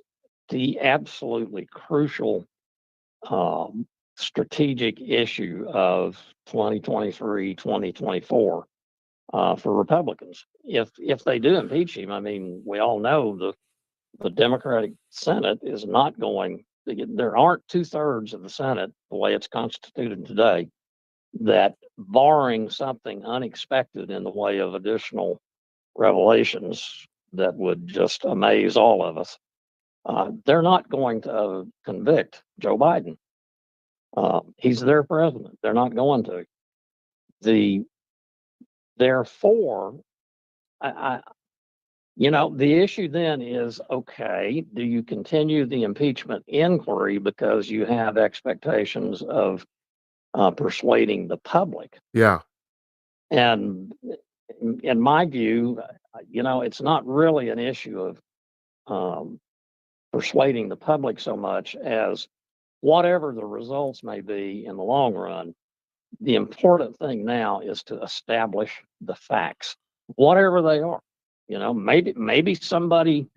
the absolutely crucial strategic issue of 2023, 2024 for Republicans. If they do impeach him, we all know the Democratic Senate is not going. There aren't 2/3 of the Senate the way it's constituted today that, barring something unexpected in the way of additional revelations that would just amaze all of us, they're not going to convict Joe Biden. He's their president. They're not going to. The Therefore, I the issue then is, okay, do you continue the impeachment inquiry because you have expectations of persuading the public? Yeah. And in my view, it's not really an issue of um, persuading the public so much as whatever the results may be in the long run. The important thing now is to establish the facts, whatever they are. Maybe somebody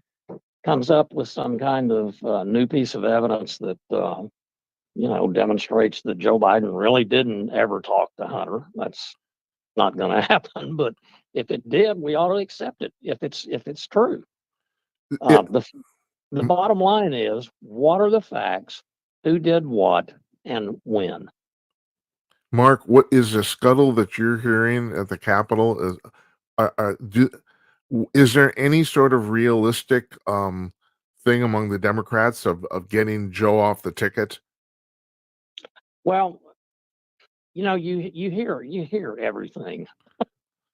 comes up with some kind of new piece of evidence that demonstrates that Joe Biden really didn't ever talk to Hunter. That's not going to happen. But if it did, we ought to accept it if it's true. It, The bottom line is, what are the facts? Who did what and when? Mark, what is the scuttle that you're hearing at the Capitol? Is there any sort of realistic thing among the Democrats of getting Joe off the ticket? Well, you hear everything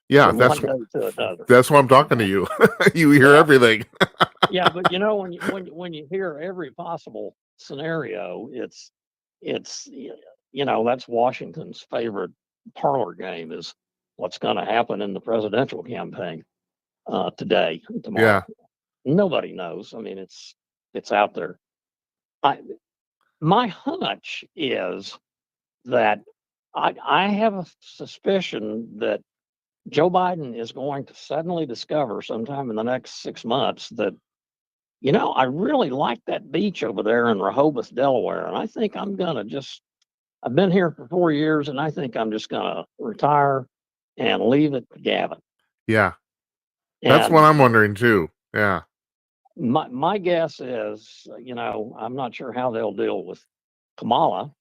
Yeah, from one day to another. that's why I'm talking to you. You hear Yeah, everything. yeah, but when you hear every possible scenario, it's that's Washington's favorite parlor game is what's going to happen in the presidential campaign today, tomorrow. Yeah, Nobody knows. I mean, it's out there. I My hunch is that I have a suspicion that Joe Biden is going to suddenly discover sometime in the next 6 months that, I really like that beach over there in Rehoboth, Delaware. And I think I've been here for 4 years and I think I'm just going to retire and leave it to Gavin. yeah. That's what And I'm wondering too. Yeah. my guess is, I'm not sure how they'll deal with Kamala.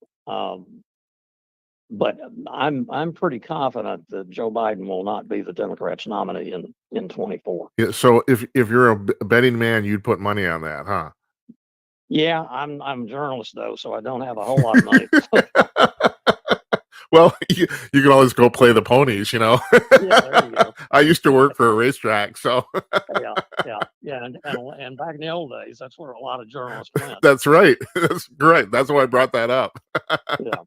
But I'm pretty confident that Joe Biden will not be the Democrats' nominee in 24. Yeah. So if you're a betting man, you'd put money on that, huh? Yeah, I'm a journalist though, so I don't have a whole lot of money. Well, you can always go play the ponies, Yeah, there you go. I used to work for a racetrack, so Yeah, and back in the old days, that's where a lot of journalists went. that's right. That's great. That's why I brought that up. Yeah.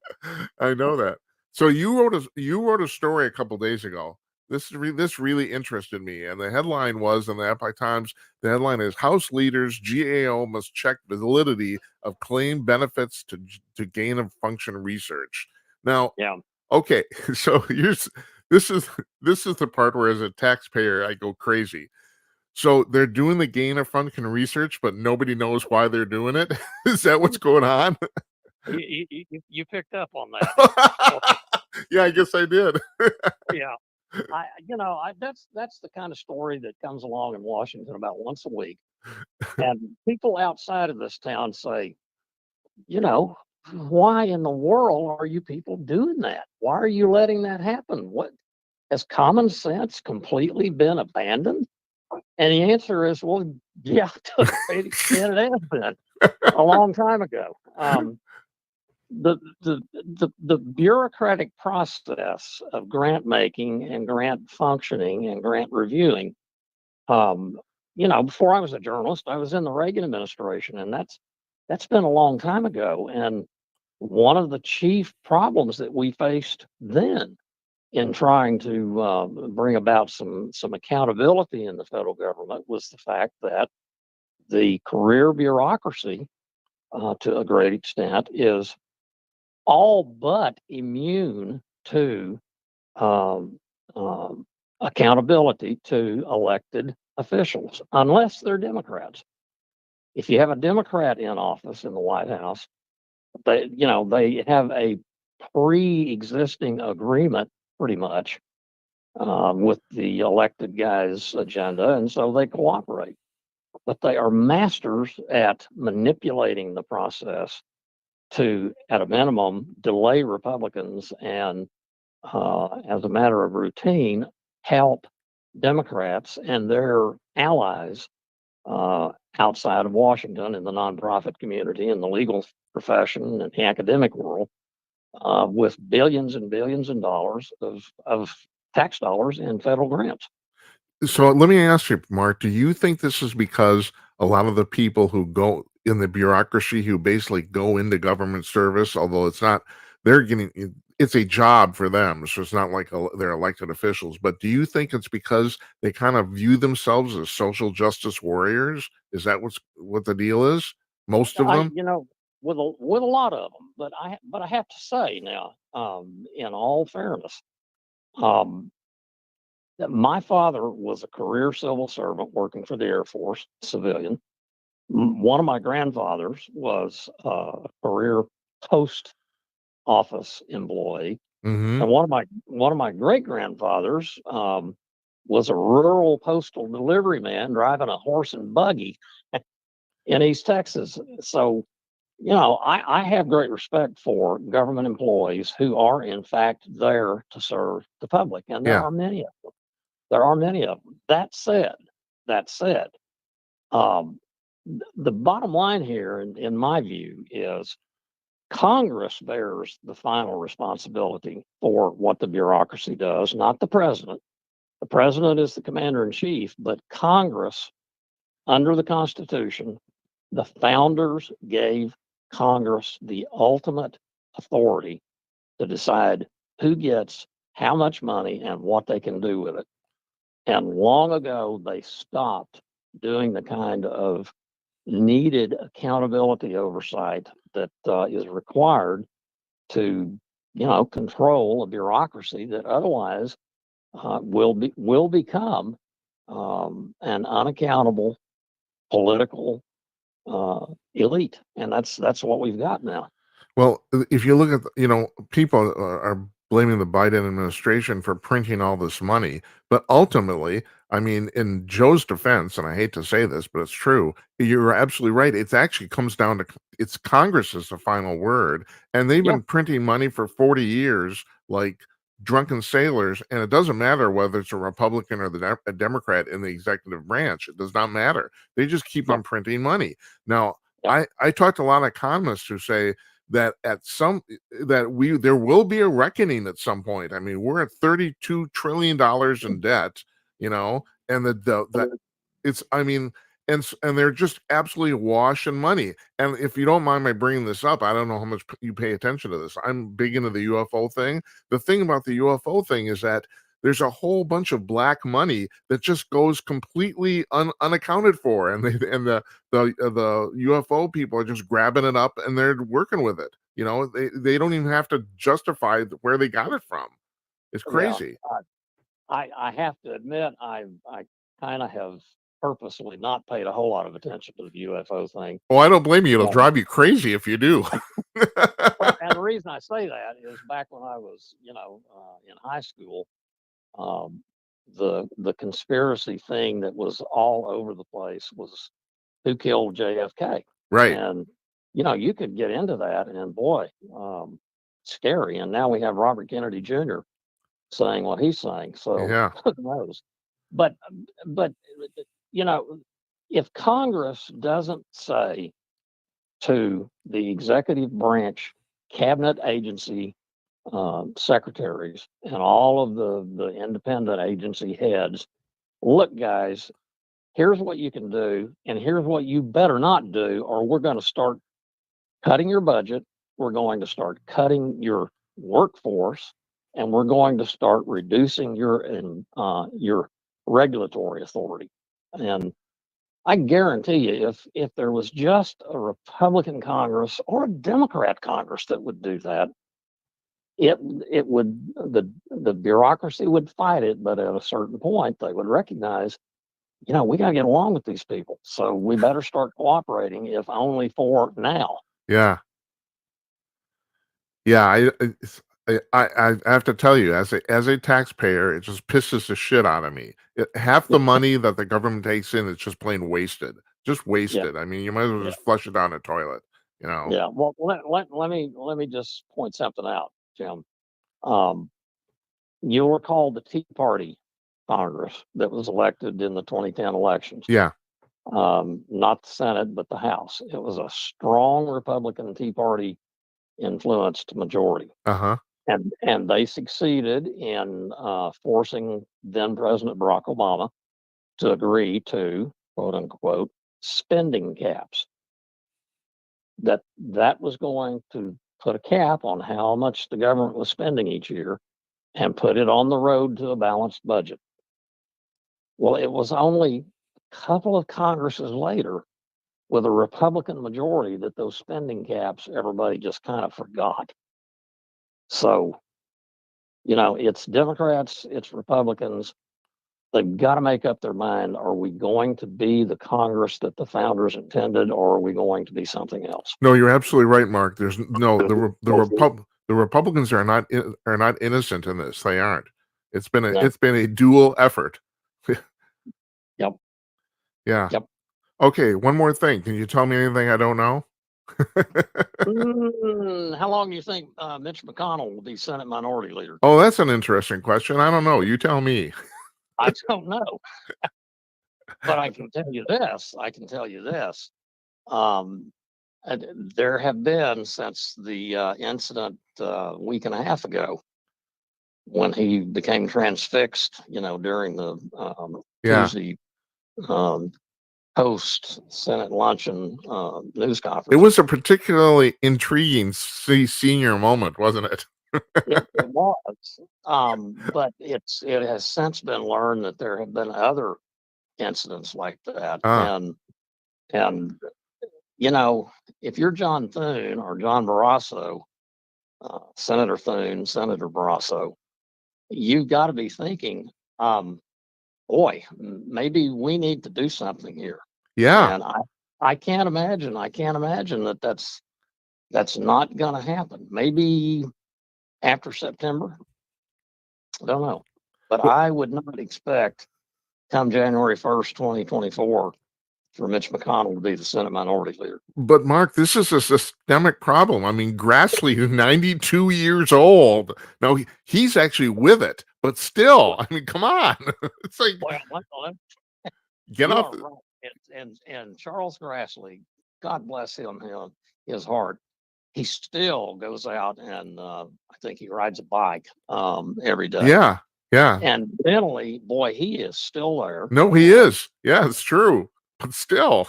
I know that. So you wrote a story a couple days ago. This really interested me, and the headline was in the Epoch Times. The headline is House Leaders GAO must check validity of claim benefits to gain of function research. Now, Yeah. okay, so this is the part where as a taxpayer I go crazy. So they're doing the gain of function research, but nobody knows why they're doing it. Is that what's going on? You picked up on that. Yeah, I guess I did. Yeah. That's the kind of story that comes along in Washington about once a week. And people outside of this town say, why in the world are you people doing that? Why are you letting that happen? What has common sense completely been abandoned? And the answer is, well, yeah, to a great extent, it has been a long time ago. The bureaucratic process of grant making and grant functioning and grant reviewing. Before I was a journalist, I was in the Reagan administration, and that's been a long time ago. And one of the chief problems that we faced then in trying to bring about some accountability in the federal government was the fact that the career bureaucracy, to a great extent, is all but immune to um, accountability to elected officials, unless they're Democrats. If you have a Democrat in office in the White House, they have a pre-existing agreement, pretty much, with the elected guy's agenda, and so they cooperate. But they are masters at manipulating the process to, at a minimum, delay Republicans and, as a matter of routine, help Democrats and their allies outside of Washington in the nonprofit community, in the legal profession, and the academic world, with billions and billions of dollars of tax dollars in federal grants. So let me ask you, Mark, do you think this is because a lot of the people who go in the bureaucracy who basically go into government service, although it's not, they're getting, it's a job for them. So it's not like they're elected officials. But do you think it's because they kind of view themselves as social justice warriors? Is that what the deal is? Most of them? With a lot of them, but I have to say now, in all fairness, um, that my father was a career civil servant working for the Air Force, civilian. One of my grandfathers was a career post office employee, Mm-hmm. and one of my great grandfathers was a rural postal delivery man driving a horse and buggy in East Texas. So, I have great respect for government employees who are in fact there to serve the public, and there Yeah. are many of them. There are many of them. That said, um, the bottom line here, in my view, is Congress bears the final responsibility for what the bureaucracy does, not the president. The president is the commander in chief, but Congress, under the Constitution, the founders gave Congress the ultimate authority to decide who gets how much money and what they can do with it. And long ago, they stopped doing the kind of needed accountability oversight that is required to, control a bureaucracy that otherwise will become an unaccountable political elite, and that's what we've got now. Well, if you look at, people are blaming the Biden administration for printing all this money, but ultimately, I mean, in Joe's defense, and I hate to say this, but it's true. You're absolutely right. It actually comes down to it's Congress is the final word, and they've Yeah, been printing money for 40 years, like drunken sailors, and it doesn't matter whether it's a Republican or a Democrat in the executive branch. It does not matter. They just keep yeah, on printing money. Now, yeah, I talked to a lot of economists who say that there will be a reckoning at some point. I mean, we're at $32 trillion in debt, and the it's I mean, and they're just absolutely awash in money. And if you don't mind my bringing this up, I don't know how much you pay attention to this. I'm big into the UFO thing. The thing about the UFO thing is that there's a whole bunch of black money that just goes completely unaccounted for, and the UFO people are just grabbing it up and they're working with it. They don't even have to justify where they got it from. It's yeah. crazy. I have to admit, I kind of have purposely not paid a whole lot of attention to the UFO thing. Oh, I don't blame you. It'll Um, drive you crazy if you do. well, and the reason I say that is back when I was, in high school, um, the conspiracy thing that was all over the place was who killed JFK, Right. and you could get into that, and boy, scary. And now we have Robert Kennedy Jr. saying what he's saying, so Yeah. who knows? But you know, if Congress doesn't say to the executive branch, cabinet agency secretaries, and all of the independent agency heads, look, guys, here's what you can do, and here's what you better not do, or we're going to start cutting your budget. We're going to start cutting your workforce, and we're going to start reducing your regulatory authority. And I guarantee you, if there was just a Republican Congress or a Democrat Congress that would do that, it would the bureaucracy would fight it, but at a certain point they would recognize, we got to get along with these people, so we better start cooperating, if only for now. Yeah. Yeah. I have to tell you, as a taxpayer, it just pisses the shit out of me. Half Yeah, the money that the government takes in is just plain wasted. Just yeah, wasted. I mean, you might as well yeah, just flush it down the toilet, you know? yeah. Well, let me just point something out, Jim. Um, you'll recall the Tea Party Congress that was elected in the 2010 elections. Yeah. Not the Senate, but the House. It was a strong Republican Tea Party influenced majority. Uh-huh. And they succeeded in forcing then President Barack Obama to agree to, quote unquote, spending caps. That was going to put a cap on how much the government was spending each year and put it on the road to a balanced budget. Well, it was only a couple of Congresses later, with a Republican majority, that those spending caps, everybody just kind of forgot. So, it's Democrats, it's Republicans. They've got to make up their mind. Are we going to be the Congress that the founders intended, or are we going to be something else? No, you're absolutely right, Mark. There's no the Republicans are not innocent in this. They aren't. It's been a dual effort. Yep. Yeah. Yep. Okay, one more thing. Can you tell me anything I don't know? How long do you think Mitch McConnell will be Senate Minority Leader? Oh, that's an interesting question. I don't know. You tell me. I don't know. But I can tell you this. There have been, since the incident a week and a half ago, when he became transfixed, during the Tuesday post Senate luncheon news conference. It was a particularly intriguing senior moment, wasn't it? It was, but it has since been learned that there have been other incidents like that, and if you're John Thune or John Barrasso, Senator Thune, Senator Barrasso, you've got to be thinking, boy, maybe we need to do something here. Yeah. And I can't imagine that that's not going to happen. Maybe after September, I don't know, but I would not expect come January 1st, 2024, for Mitch McConnell to be the Senate Minority Leader. But Mark, this is a systemic problem. I mean, Grassley, who's 92 years old, no, he's actually with it, but still, I mean, come on. It's like, get off. Right. And Charles Grassley, God bless him, his heart, he still goes out and I think he rides a bike every day. Yeah. Yeah. And mentally, boy, he is still there. No, he is. Yeah, it's true. But still,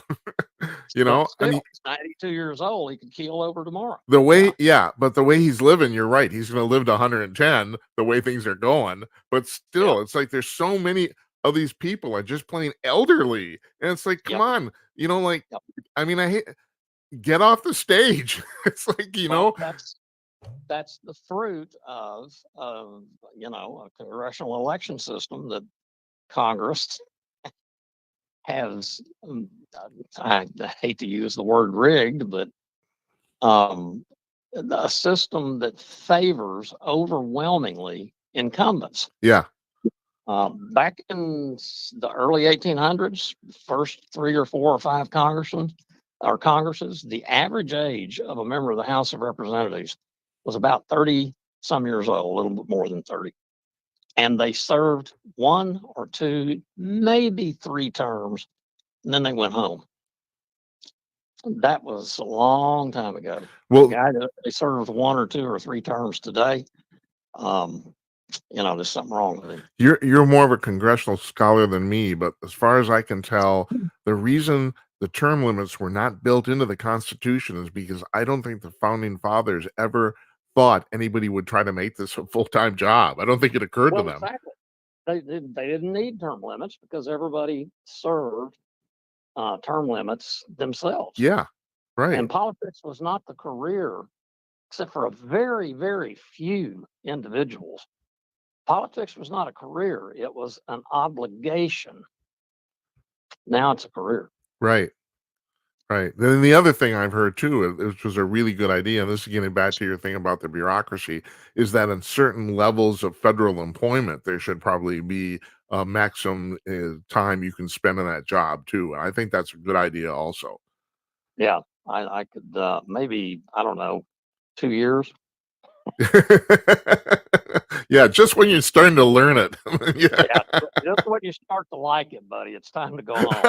I mean, he's 92 years old. He could keel over tomorrow. But the way he's living, you're right. He's going to live to 110 the way things are going. But still, it's like there's so many of these people are just plain elderly. And it's like, come on, I mean, I hate, get off the stage. It's like, that's the fruit of a congressional election system that Congress has, I hate to use the word rigged, but a system that favors overwhelmingly incumbents. Yeah. Back in the early 1800s, first 3 or 4 or 5 congresses, the average age of a member of the House of Representatives was about 30 some years old, a little bit more than 30. And they served 1 or 2, maybe 3 terms, and then they went home. That was a long time ago. Well, the guy that they served 1 or 2 or 3 terms today, there's something wrong with him. You're more of a congressional scholar than me, but as far as I can tell, the reason the term limits were not built into the Constitution is because I don't think the founding fathers ever thought anybody would try to make this a full-time job. I don't think it occurred to them. Exactly. They didn't need term limits because everybody served term limits themselves. Yeah, right. And politics was not the career, except for a very, very few individuals. Politics was not a career. It was an obligation. Now it's a career. Right. Right. Then the other thing I've heard too, which was a really good idea, and this is getting back to your thing about the bureaucracy, is that in certain levels of federal employment, there should probably be a maximum time you can spend in that job too. And I think that's a good idea also. Yeah, I could maybe, I don't know, 2 years. Yeah, just when you're starting to learn it. Yeah, just when you start to like it, buddy, it's time to go home.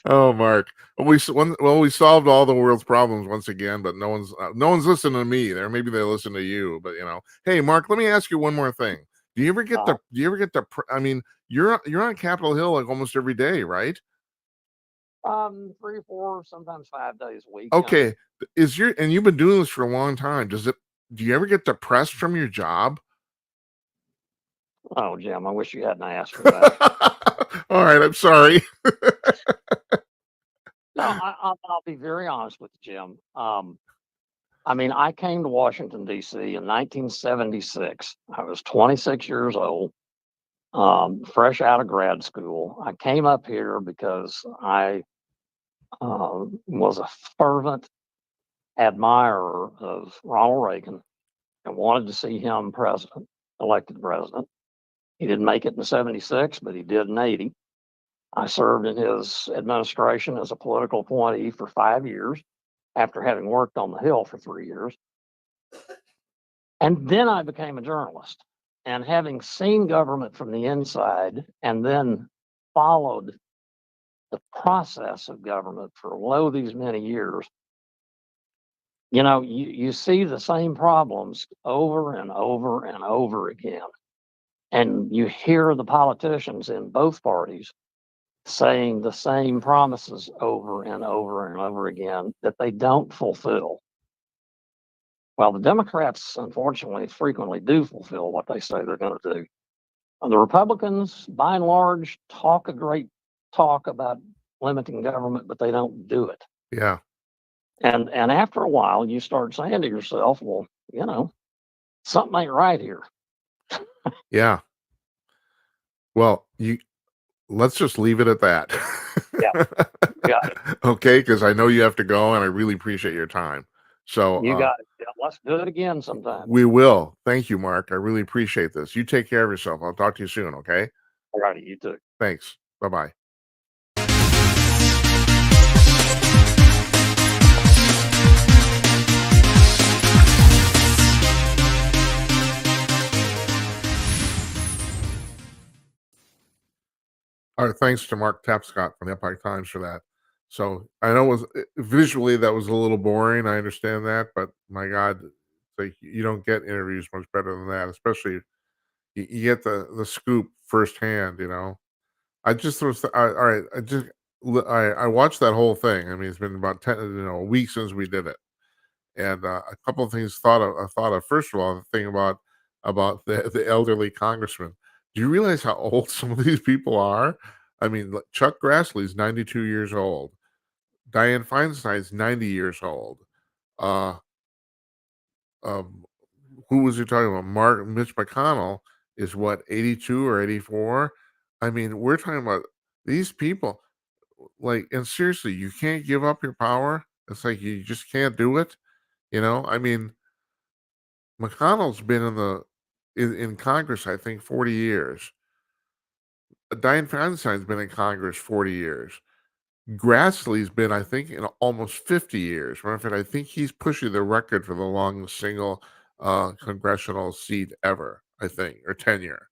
Oh, Mark. We solved all the world's problems once again, but no one's listening to me. There, maybe they listen to you, but Hey, Mark, let me ask you one more thing. Do you ever get the? Do you ever get the? I mean, you're on Capitol Hill like almost every day, right? 3, 4, sometimes 5 days a week. Okay, and you've been doing this for a long time. Do you ever get depressed from your job? Oh, Jim, I wish you hadn't asked me that. All right, I'm sorry. No, I'll be very honest with you, Jim. I mean, I came to Washington, D.C. in 1976. I was 26 years old, fresh out of grad school. I came up here because I was a fervent admirer of Ronald Reagan and wanted to see him president, elected president. He didn't make it in 76, but he did in 80. I served in his administration as a political appointee for 5 years after having worked on the Hill for 3 years. And then I became a journalist. And having seen government from the inside and then followed the process of government for these many years, you see the same problems over and over and over again. And you hear the politicians in both parties saying the same promises over and over and over again that they don't fulfill. Well, the Democrats, unfortunately, frequently do fulfill what they say they're going to do. The Republicans, by and large, talk a great talk about limiting government, but they don't do it. Yeah. And after a while, you start saying to yourself, well, something ain't right here. Yeah. Well, let's just leave it at that. Yeah. Got it. Okay, because I know you have to go, and I really appreciate your time. So You got it. Yeah, let's do it again sometime. we will. Thank you, Mark. I really appreciate this. You take care of yourself. I'll talk to you soon. Okay. All righty, you too. Thanks. Bye bye. All right, thanks to Mark Tapscott from the Epoch Times for that. So I know visually that was a little boring. I understand that, but my God, like you don't get interviews much better than that, especially you get the scoop firsthand. I just was all right. I watched that whole thing. I mean, it's been about a week since we did it, and a couple of things I thought of. First of all, the thing about the elderly congressman. Do you realize how old some of these people are? I mean, Chuck Grassley's 92 years old. Dianne Feinstein's 90 years old. Uh, um, who was he talking about? Mitch McConnell is what, 82 or 84? I mean, we're talking about these people. Like, and seriously, you can't give up your power. It's like you just can't do it. I mean, McConnell's been in Congress, I think, 40 years. Dianne Feinstein's been in Congress 40 years. Grassley's been, I think, in almost 50 years. Matter of fact, I think he's pushing the record for the longest single congressional seat ever, I think, or tenure.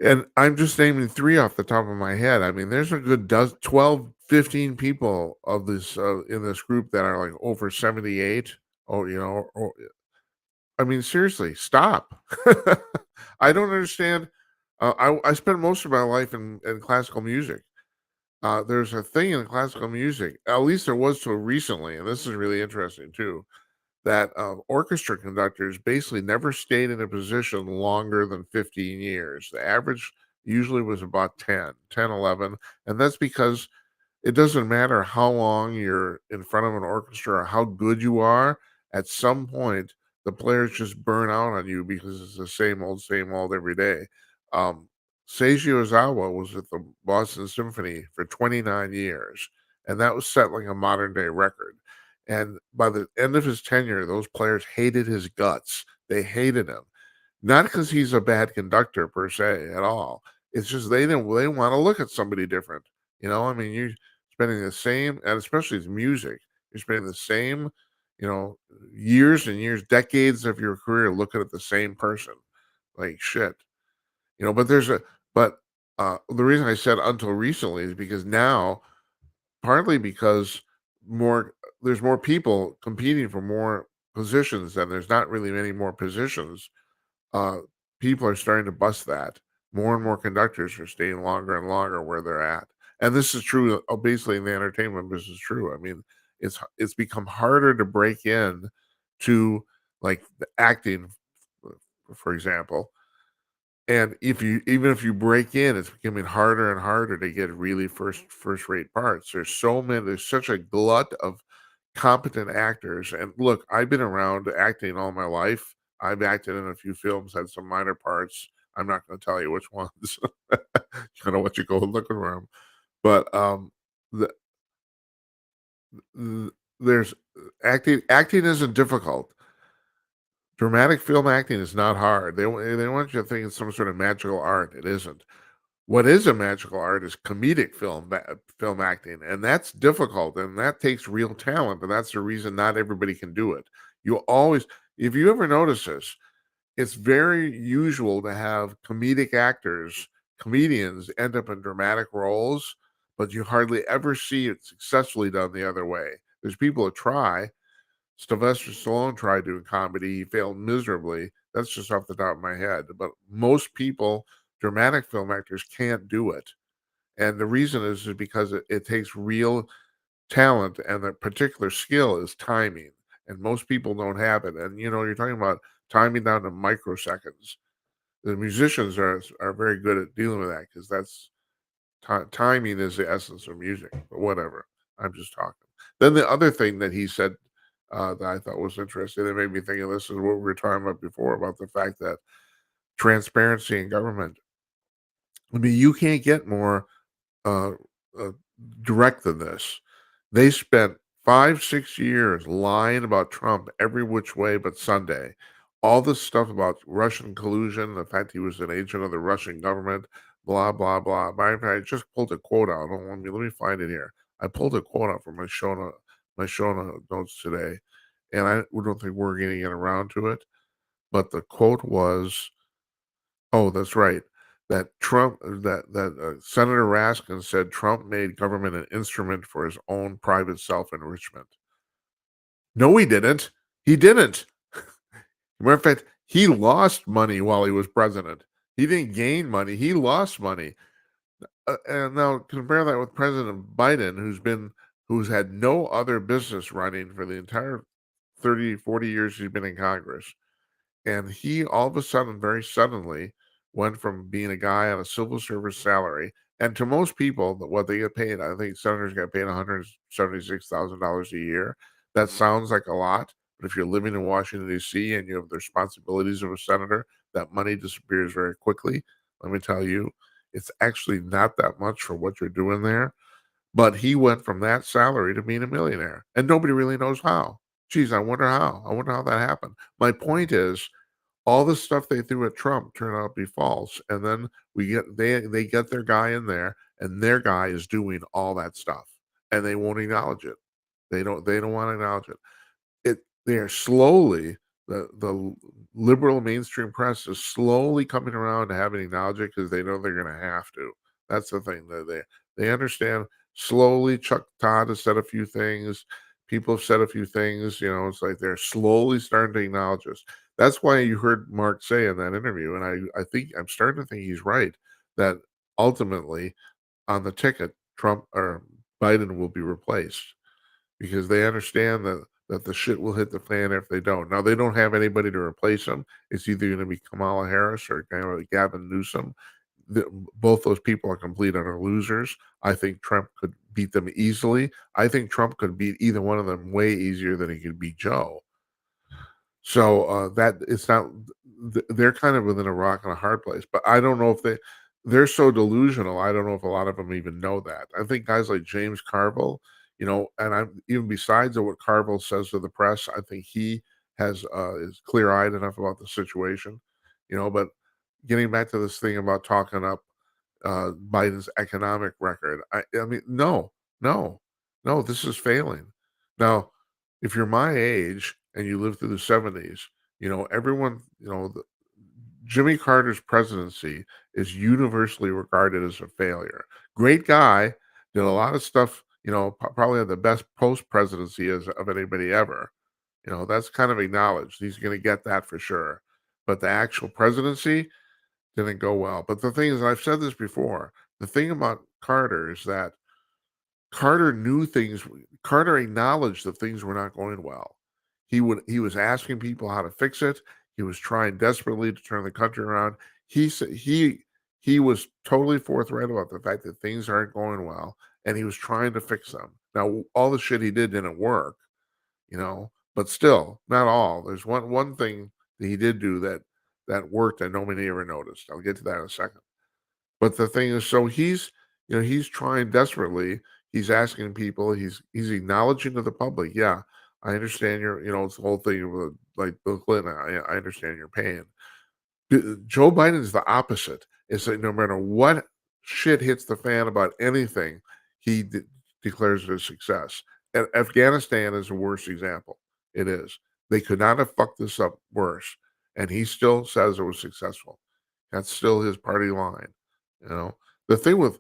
And I'm just naming 3 off the top of my head. I mean, there's a good 12, 15 people of this in this group that are like over 78. I mean, seriously, stop. I don't understand. I spent most of my life in classical music. There's a thing in classical music, at least there was till recently, and this is really interesting too, that orchestra conductors basically never stayed in a position longer than 15 years. The average usually was about 10, 11, and that's because it doesn't matter how long you're in front of an orchestra or how good you are, at some point, the players just burn out on you because it's the same old every day. Seiji Ozawa was at the Boston Symphony for 29 years, and that was set like a modern day record. And by the end of his tenure, those players hated his guts. They hated him. Not because he's a bad conductor per se at all. It's just they want to look at somebody different. I mean, you're spending the same, and especially his music, you're spending the same, years and years, decades of your career looking at the same person. Like shit. But The reason I said until recently is because now, partly because more there's more people competing for more positions, and there's not really many more positions. uh, People are starting to bust that. More and more conductors are staying longer and longer where they're at, and this is true. Basically, in the entertainment business, is true. I mean, it's become harder to break in to like the acting, for example. And even if you break in, it's becoming harder and harder to get really first rate parts. There's such a glut of competent actors. And look, I've been around acting all my life. I've acted in a few films, had some minor parts. I'm not going to tell you which ones. Kind of what you go looking for 'em. But the, the there's acting isn't difficult. Dramatic film acting is not hard. They want you to think it's some sort of magical art. It isn't. What is a magical art is comedic film acting, and that's difficult, and that takes real talent, and that's the reason not everybody can do it. You always, if you ever notice this, it's very usual to have comedians end up in dramatic roles, but you hardly ever see it successfully done the other way. There's people that try. Sylvester Stallone tried doing comedy. He failed miserably. That's just off the top of my head. But most people, dramatic film actors, can't do it. And the reason is because it takes real talent, and the particular skill is timing. And most people don't have it. And, you're talking about timing down to microseconds. The musicians are very good at dealing with that because timing is the essence of music. But whatever. I'm just talking. Then the other thing that he said that I thought was interesting that made me think of this is what we were talking about before about the fact that transparency in government. I mean, you can't get more uh, uh, direct than this. They spent 5, 6 years lying about Trump every which way but Sunday. All this stuff about Russian collusion, the fact he was an agent of the Russian government, blah blah blah. I just pulled a quote out. Let me find it here. I pulled a quote out from my notes today, and I don't think we're getting around to it. But the quote was, "Oh, that's right. Senator Raskin said Trump made government an instrument for his own private self-enrichment." No, he didn't. He didn't. Matter of fact, he lost money while he was president. He didn't gain money. He lost money. And now compare that with President Biden, who's had no other business running for the entire 30, 40 years he's been in Congress. And he all of a sudden, very suddenly, went from being a guy on a civil service salary. And to most people, what they get paid, I think senators get paid $176,000 a year. That sounds like a lot, but if you're living in Washington, D.C., and you have the responsibilities of a senator, that money disappears very quickly. Let me tell you, it's actually not that much for what you're doing there. But he went from that salary to being a millionaire, and nobody really knows how. Geez, I wonder how. I wonder how that happened. My point is, all the stuff they threw at Trump turned out to be false, and then they get their guy in there, and their guy is doing all that stuff, and they won't acknowledge it. They don't want to acknowledge it. They are slowly the liberal mainstream press is slowly coming around to having acknowledge it because they know they're going to have to. That's the thing that they understand. Slowly, Chuck Todd has said a few things. People have said a few things. It's like they're slowly starting to acknowledge this. That's why you heard Mark say in that interview, and I think I'm starting to think he's right, that ultimately on the ticket, Trump or Biden will be replaced because they understand that the shit will hit the fan if they don't. Now they don't have anybody to replace him. It's either going to be Kamala Harris or Gavin Newsom. Both those people are complete utter losers. I think Trump could beat them easily. I think Trump could beat either one of them way easier than he could beat Joe. So that it's not. They're kind of within a rock and a hard place. But I don't know if they're so delusional. I don't know if a lot of them even know that. I think guys like James Carville, and I'm even besides of what Carville says to the press, I think he is clear eyed enough about the situation. But getting back to this thing about talking up Biden's economic record, I mean, no, no, this is failing. Now, if you're my age and you lived through the 70s, everyone, Jimmy Carter's presidency is universally regarded as a failure. Great guy, did a lot of stuff, probably had the best post presidency as of anybody ever. That's kind of acknowledged. He's going to get that for sure. But the actual presidency didn't go well. But the thing is, I've said this before, the thing about Carter is that Carter knew things. Carter acknowledged that things were not going well. He was asking people how to fix it. He was trying desperately to turn the country around. He was totally forthright about the fact that things aren't going well, and he was trying to fix them. Now, all the shit he did didn't work, but still, not all. There's one thing that he did do that worked and nobody ever noticed. I'll get to that in a second. But the thing is, so he's trying desperately. He's asking people. He's acknowledging to the public, yeah, I understand it's the whole thing with like Bill Clinton. I understand your pain. Joe Biden's the opposite. It's like no matter what shit hits the fan about anything, he declares it a success. And Afghanistan is the worst example. It is. They could not have fucked this up worse, and he still says it was successful. That's still his party line. The thing with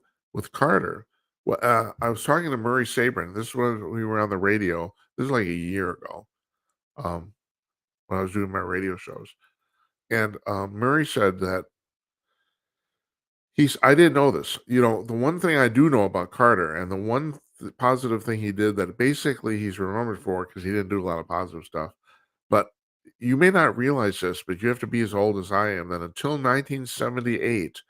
Carter. I was talking to Murray Sabrin. This was we were on the radio. This is like a year ago, when I was doing my radio shows, and Murray said that I didn't know this. The one thing I do know about Carter, and the one positive thing he did that basically he's remembered for, because he didn't do a lot of positive stuff. But you may not realize this, but you have to be as old as I am. That until 1978,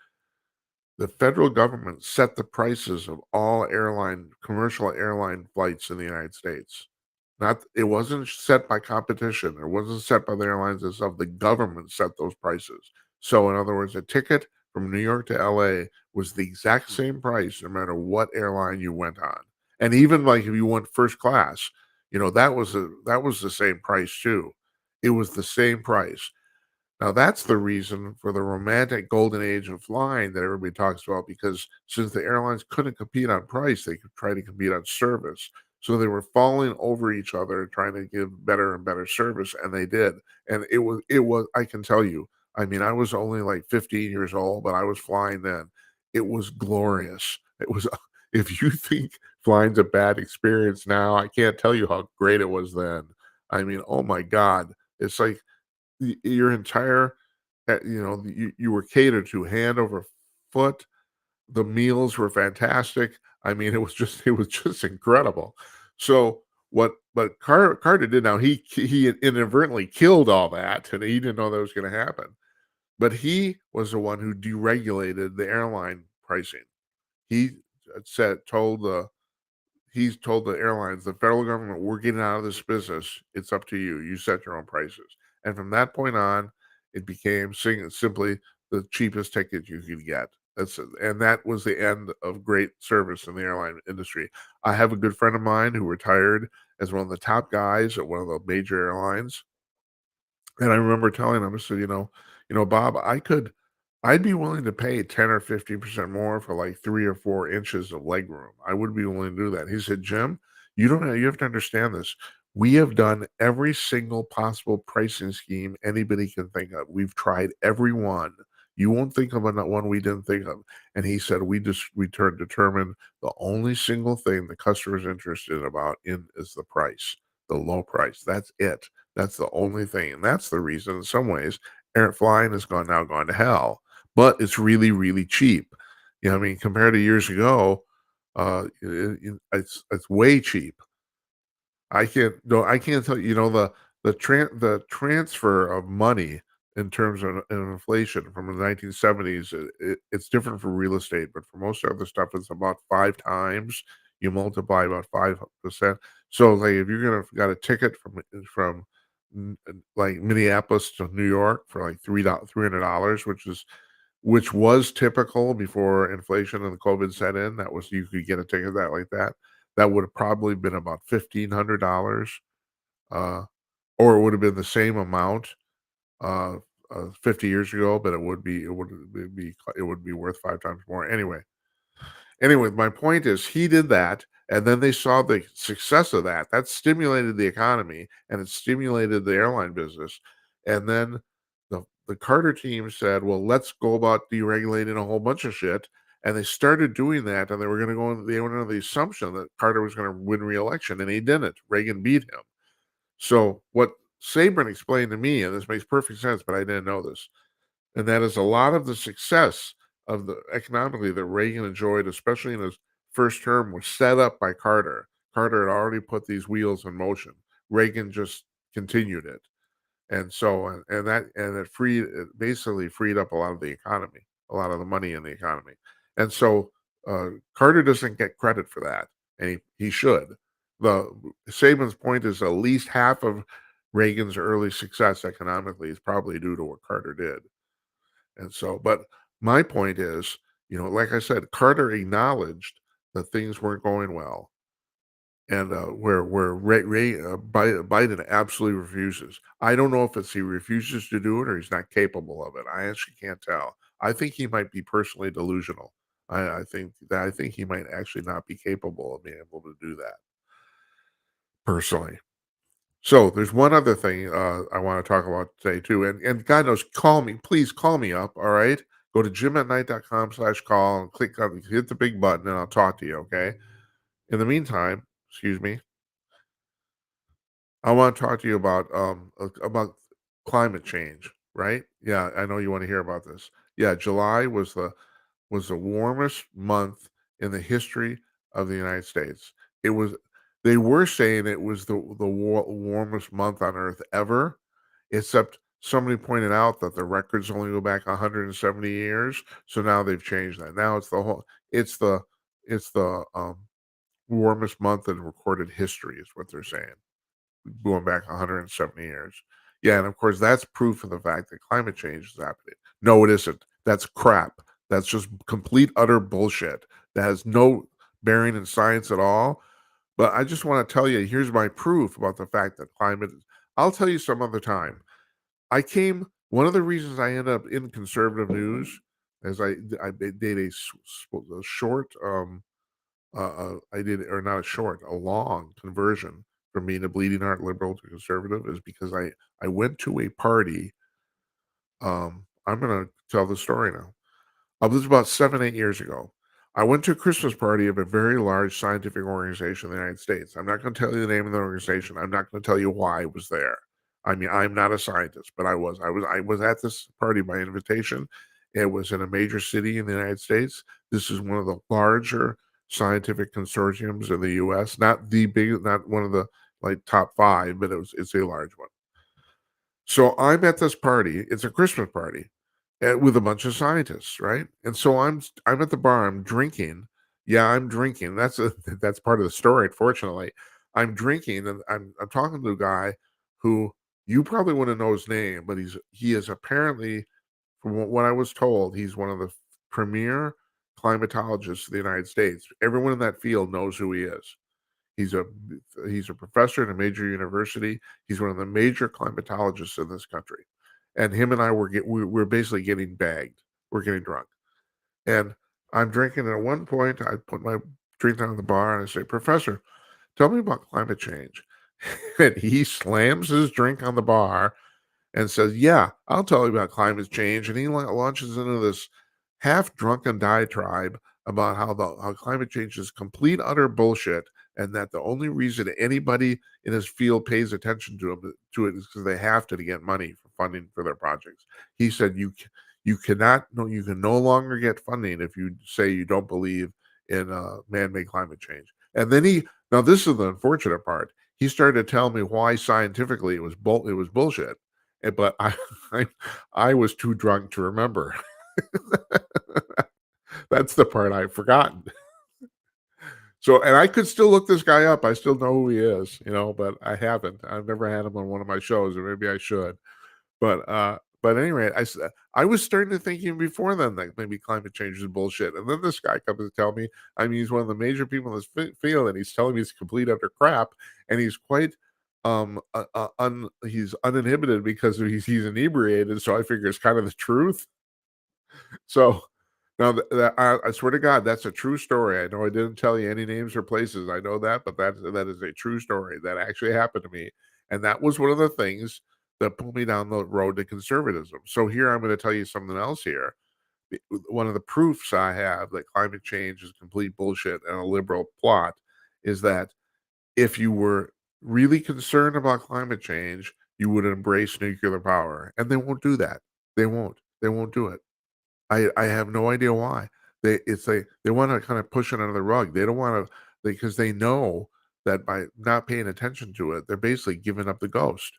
the federal government set the prices of all commercial airline flights in the United States. It wasn't set by competition. It wasn't set by the airlines themselves. The government set those prices. So, in other words, a ticket from New York to LA was the exact same price no matter what airline you went on. And even like if you went first class, that was the same price too. It was the same price. Now, that's the reason for the romantic golden age of flying that everybody talks about, because since the airlines couldn't compete on price, they could try to compete on service. So they were falling over each other, trying to give better and better service, and they did. And I can tell you, I mean, I was only like 15 years old, but I was flying then. It was glorious. It was, if you think flying's a bad experience now, I can't tell you how great it was then. I mean, oh my God. It's like, your entire you were catered to hand over foot. The meals were fantastic. I mean, it was just incredible. So what Carter did, now he inadvertently killed all that, and he didn't know that was going to happen, but he was the one who deregulated the airline pricing. He he's told the airlines, the federal government, we're getting out of this business. It's up to you. You set your own prices. And from that point on, it became simply the cheapest ticket you could get. And that was the end of great service in the airline industry. I have a good friend of mine who retired as one of the top guys at one of the major airlines. And I remember telling him, I said, Bob, I'd be willing to pay 10 or 15% more for like 3 or 4 inches of leg room. I would be willing to do that. He said, Jim, you have to understand this. We have done every single possible pricing scheme anybody can think of. We've tried every one. You won't think of one we didn't think of. And he said, we determined the only single thing the customer's interested is the price, the low price. That's it. That's the only thing. And that's the reason, in some ways, air flying has gone to hell. But it's really, really cheap. I mean, compared to years ago, it's way cheap. I can't tell you, the transfer of money in terms of inflation from the 1970s, it's different for real estate, but for most other stuff, it's about 5 times. You multiply about 5%. So, like, if you're got a ticket from like Minneapolis to New York for like $300, which was typical before inflation and the COVID set in. You could get a ticket like that. That would have probably been about $1,500, or it would have been the same amount uh, 50 years ago, but it would be worth 5 times more anyway. Anyway, my point is, he did that, and then they saw the success of that. That stimulated the economy, and it stimulated the airline business. And then the Carter team said, well, let's go about deregulating a whole bunch of shit. And they started doing that, and they were going to go. They went under the assumption that Carter was going to win re-election, and he didn't. Reagan beat him. So what Sabrin explained to me, and this makes perfect sense, but I didn't know this, and that is a lot of the success of the economically that Reagan enjoyed, especially in his first term, was set up by Carter. Carter had already put these wheels in motion. Reagan just continued it, and so it basically freed up a lot of the economy, a lot of the money in the economy, and so Carter doesn't get credit for that, and he should. The Sabin's point is at least half of Reagan's early success economically is probably due to what Carter did. And so, but my point is, like I said, Carter acknowledged that things weren't going well, and where Biden absolutely refuses. I don't know if it's he refuses to do it or he's not capable of it. I actually can't tell. I think he might be personally delusional. I think he might actually not be capable of being able to do that personally. So there's one other thing I want to talk about today too, and God knows, please call me up. All right, go to jimatnight.com/call and hit the big button, and I'll talk to you. Okay. In the meantime, excuse me, I want to talk to you about climate change. Right? Yeah, I know you want to hear about this. Yeah, July was the warmest month in the history of the United States. It was. They were saying it was the warmest month on Earth ever, except somebody pointed out that the records only go back 170 years. So now they've changed that. Now it's the warmest month in recorded history is what they're saying, going back 170 years. Yeah, and of course that's proof of the fact that climate change is happening. No, it isn't. That's crap. That's just complete utter bullshit. That has no bearing in science at all. But I just want to tell you, here's my proof about the fact that I'll tell you some other time. One of the reasons I ended up in conservative news is I did a short, I did, or not a short, a long conversion from being a bleeding heart liberal to conservative is because I went to a party. I'm going to tell the story now. This was about 7, 8 years ago. I went to a Christmas party of a very large scientific organization in the United States. I'm not going to tell you the name of the organization. I'm not going to tell you why I was there. I mean, I'm not a scientist, but I was. I was at this party by invitation. It was in a major city in the United States. This is one of the larger scientific consortiums in the U.S. Not the big, not one of the like top five, but it's a large one. So I'm at this party. It's a Christmas party with a bunch of scientists, right? And so I'm at the bar. I'm drinking. Yeah, I'm drinking. That's part of the story. Unfortunately, I'm drinking, and I'm talking to a guy who you probably wouldn't know his name, but he is apparently, from what I was told, he's one of the premier climatologists of the United States. Everyone in that field knows who he is. He's a he's a professor at a major university. He's one of the major climatologists in this country. And him and I we're basically getting bagged. We're getting drunk. And I'm drinking. And at one point, I put my drink down at the bar and I say, "Professor, tell me about climate change." And he slams his drink on the bar and says, "Yeah, I'll tell you about climate change." And he launches into this half-drunken diatribe about how climate change is complete utter bullshit, and that the only reason anybody in his field pays attention to it is because they have to get money for funding for their projects. He said you cannot no you can no longer get funding if you say you don't believe in man-made climate change. And then now this is the unfortunate part. He started to tell me why scientifically it was bullshit. But I I was too drunk to remember. That's the part I've forgotten. So, and I could still look this guy up. I still know who he is, but I haven't. I've never had him on one of my shows, or maybe I should. But anyway, I was starting to think even before then that maybe climate change is bullshit. And then this guy comes to tell me, I mean, he's one of the major people in this field, and he's telling me it's complete utter crap, and he's quite he's uninhibited because he's inebriated. So I figure it's kind of the truth. So now, I swear to God, that's a true story. I know I didn't tell you any names or places. I know that, but that is a true story that actually happened to me, and that was one of the things that pull me down the road to conservatism. So here I'm going to tell you something else here. One of the proofs I have that climate change is complete bullshit and a liberal plot is that if you were really concerned about climate change, you would embrace nuclear power. And they won't do that. They won't. They won't do it. I have no idea why. They want to kind of push it under the rug. They don't want to because they know that by not paying attention to it, they're basically giving up the ghost.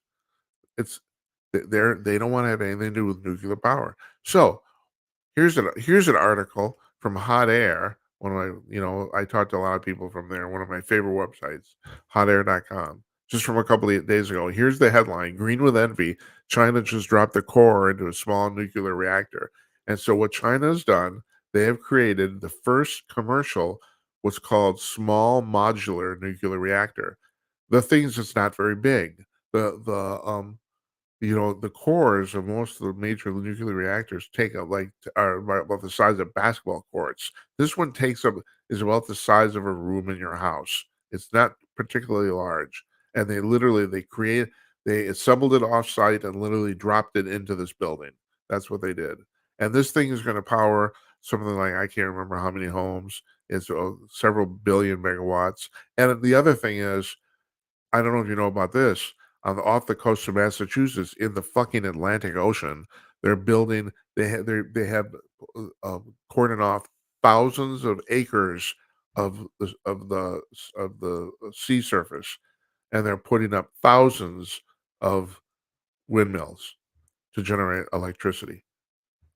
It's they don't want to have anything to do with nuclear power. So here's an article from Hot Air. One of my, I talked to a lot of people from there. One of my favorite websites, hotair.com, just from a couple of days ago. Here's the headline: Green with envy. China just dropped the core into a small nuclear reactor. And so what China has done, they have created the first commercial, what's called small modular nuclear reactor. The thing's just not very big. The cores of most of the major nuclear reactors take up are about the size of basketball courts. This one is about the size of a room in your house. It's not particularly large, and they assembled it off-site and literally dropped it into this building. That's what they did, and this thing is going to power something like I can't remember how many homes. It's several billion megawatts, and the other thing is I don't know if you know about this. Off the coast of Massachusetts, in the fucking Atlantic Ocean, they're building. They have cordoned off thousands of acres of the sea surface, and they're putting up thousands of windmills to generate electricity.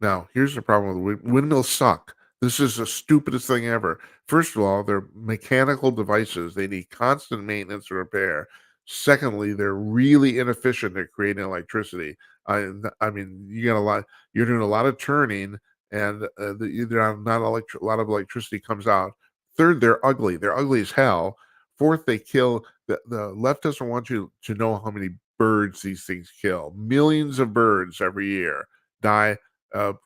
Now, here's the problem with windmills suck. This is the stupidest thing ever. First of all, they're mechanical devices. They need constant maintenance and repair. Secondly, they're really inefficient at creating electricity. I mean, you're doing a lot of turning, and a lot of electricity comes out. Third, they're ugly. They're ugly as hell. Fourth, they kill. The left doesn't want you to know how many birds these things kill. Millions of birds every year die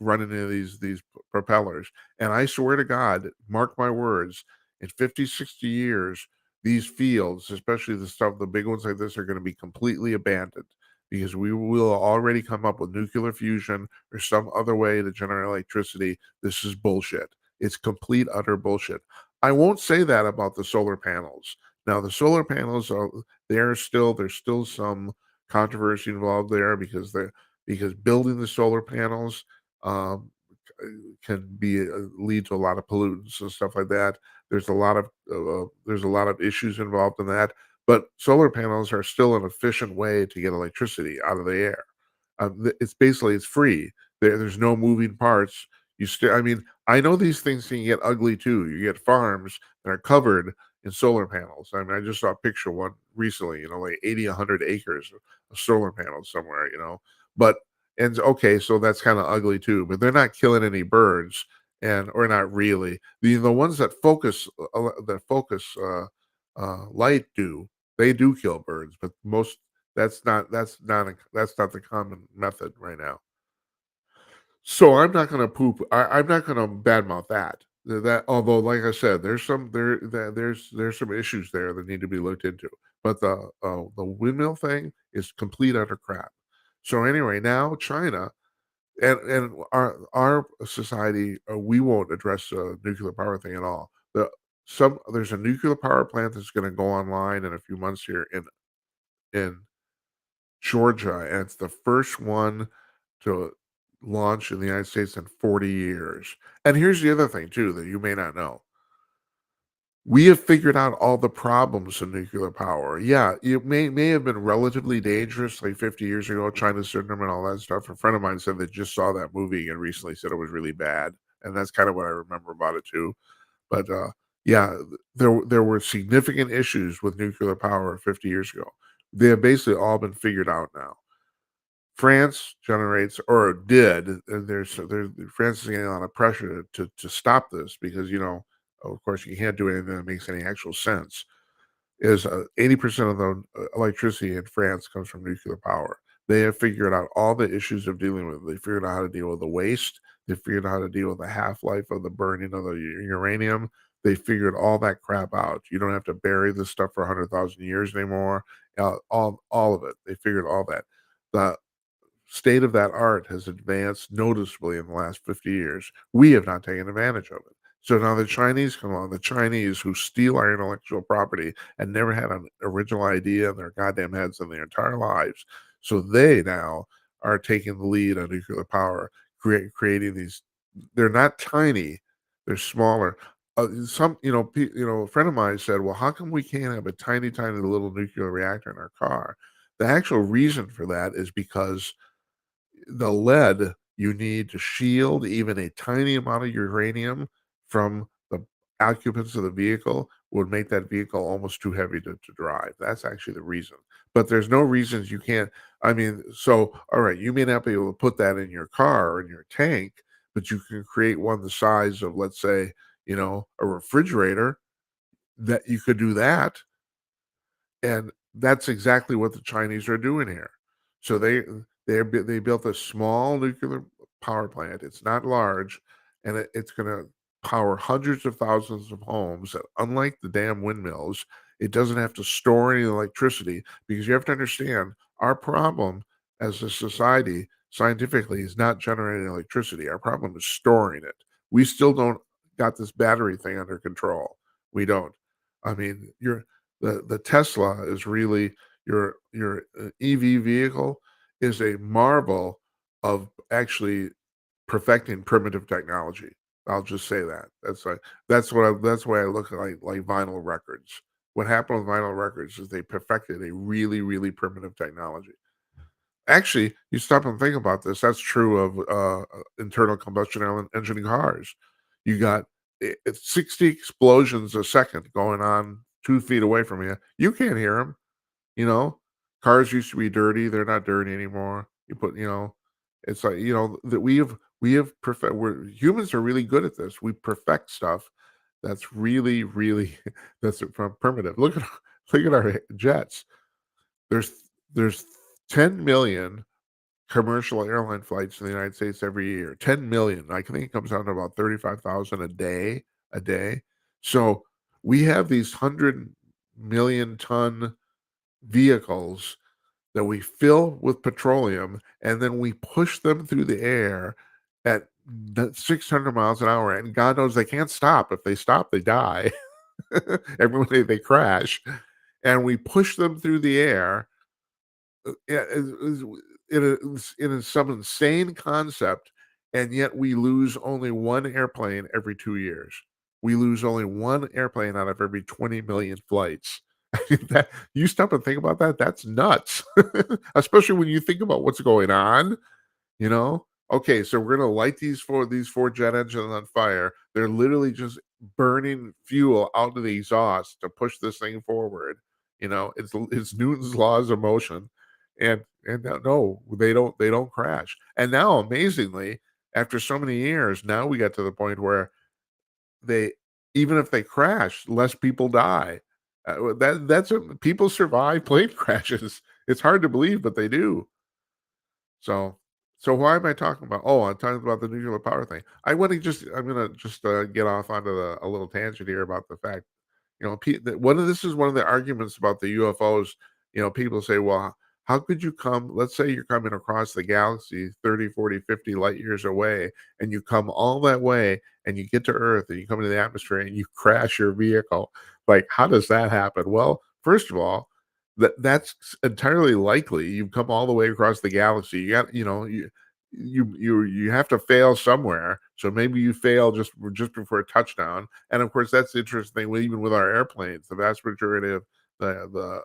running into these propellers. And I swear to God, mark my words, in 50, 60 years, these fields, especially the big ones like this, are going to be completely abandoned because we will already come up with nuclear fusion or some other way to generate electricity. This is bullshit. It's complete, utter bullshit. I won't say that about the solar panels. Now, the solar panels there's still some controversy involved there because building the solar panels um, can lead to a lot of pollutants and stuff like that. There's a lot of issues involved in that, but solar panels are still an efficient way to get electricity out of the air. It's free. There's no moving parts. I mean, I know these things can get ugly too. You get farms that are covered in solar panels. I mean, I just saw a picture of one recently. Like 80, 100 acres of solar panels somewhere. But and okay, so that's kind of ugly too. But they're not killing any birds, or not really. The ones that focus light do. They do kill birds, but most that's not the common method right now. So I'm not going to poop. I'm not going to badmouth that. That although, like I said, there's some issues there that need to be looked into. But the windmill thing is complete utter crap. So anyway, now China and our society, we won't address the nuclear power thing at all. There's a nuclear power plant that's going to go online in a few months here in Georgia, and it's the first one to launch in the United States in 40 years. And here's the other thing too that you may not know. We have figured out all the problems of nuclear power. Yeah, it may have been relatively dangerous like 50 years ago, China's syndrome and all that stuff. A friend of mine said they just saw that movie and recently said it was really bad. And that's kind of what I remember about it too. But yeah, there were significant issues with nuclear power 50 years ago. They have basically all been figured out now. France generates or did, and France is getting a lot of pressure to stop this because of course you can't do anything that makes any actual sense. Is 80% of the electricity in France comes from nuclear power. They have figured out all the issues of dealing with it. They figured out how to deal with the waste. They figured out how to deal with the half-life of the burning of the uranium. They figured all that crap out. You don't have to bury this stuff for 100,000 years anymore. All of it. They figured all that. the state of that art has advanced noticeably in the last 50 years. We have not taken advantage of it. So now the Chinese come along, the Chinese who steal our intellectual property and never had an original idea in their goddamn heads in their entire lives. So they now are taking the lead on nuclear power, creating these. They're not tiny, they're smaller. A friend of mine said, "Well, how come we can't have a tiny, tiny little nuclear reactor in our car?" The actual reason for that is because the lead you need to shield even a tiny amount of uranium from the occupants of the vehicle would make that vehicle almost too heavy to drive. That's actually the reason. But there's no reasons you can't. I mean, so, all right, you may not be able to put that in your car or in your tank, but you can create one the size of, let's say, a refrigerator, that you could do that. And that's exactly what the Chinese are doing here. So they built a small nuclear power plant. It's not large, and it's going to power hundreds of thousands of homes. That, unlike the damn windmills, it doesn't have to store any electricity, because you have to understand our problem as a society scientifically is not generating electricity. Our problem is storing it. We still don't got this battery thing under control. We don't. I mean, the Tesla is really your EV vehicle is a marvel of actually perfecting primitive technology. I'll just say that. That's why I look at like vinyl records. What happened with vinyl records is they perfected a really, really primitive technology. Actually, you stop and think about this. That's true of internal combustion engine cars. You got 60 explosions a second going on 2 feet away from you. You can't hear them. You know, cars used to be dirty. They're not dirty anymore. It's like, that we have perfect. Humans are really good at this. We perfect stuff that's really, really that's from primitive. Look at our jets. There's there's 10 million commercial airline flights in the United States every year. 10 million. I think it comes down to about 35,000 a day. A day. So we have these 100 million ton vehicles that we fill with petroleum, and then we push them through the air at 600 miles an hour. And God knows they can't stop. If they stop, they die. Every day they crash. And we push them through the air, yeah, in some insane concept, and yet we lose only one airplane every 2 years. We lose only one airplane out of every 20 million flights. I mean, that you stop and think about that, that's nuts. Especially when you think about what's going on, you know? Okay, so we're gonna light these four jet engines on fire. They're literally just burning fuel out of the exhaust to push this thing forward. It's Newton's laws of motion, and no, they don't crash. And now, amazingly, after so many years, now we get to the point where they even if they crash, less people die. People survive plane crashes. It's hard to believe, but they do. So, so why am I talking about? Oh, I'm talking about the nuclear power thing. I'm gonna just get off onto a little tangent here about the fact, this is one of the arguments about the UFOs. People say, well, how could you come? Let's say you're coming across the galaxy 30, 40, 50 light years away, and you come all that way, and you get to Earth, and you come into the atmosphere, and you crash your vehicle. Like, how does that happen? Well, first of all, that's entirely likely. You've come all the way across the galaxy. You got, you have to fail somewhere. So maybe you fail just before a touchdown. And of course, that's the interesting thing. Even with our airplanes, the vast majority of the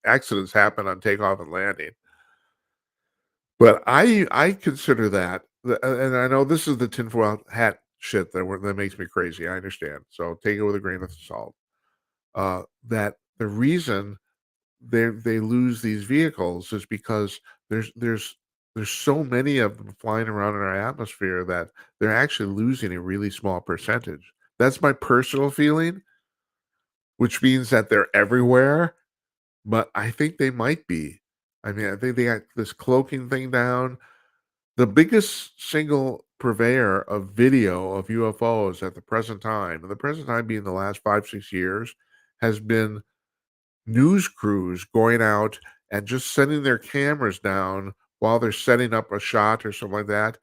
accidents happen on takeoff and landing. But I consider that, and I know this is the tinfoil hat shit that makes me crazy. I understand. So take it with a grain of salt. That the reason they lose these vehicles is because there's so many of them flying around in our atmosphere that they're actually losing a really small percentage. That's my personal feeling, which means that they're everywhere, but I think they might be. I mean, I think they got this cloaking thing down. The biggest single purveyor of video of UFOs at the present time, and the present time being the last 5, 6 years, has been news crews going out and just setting their cameras down while they're setting up a shot or something like that,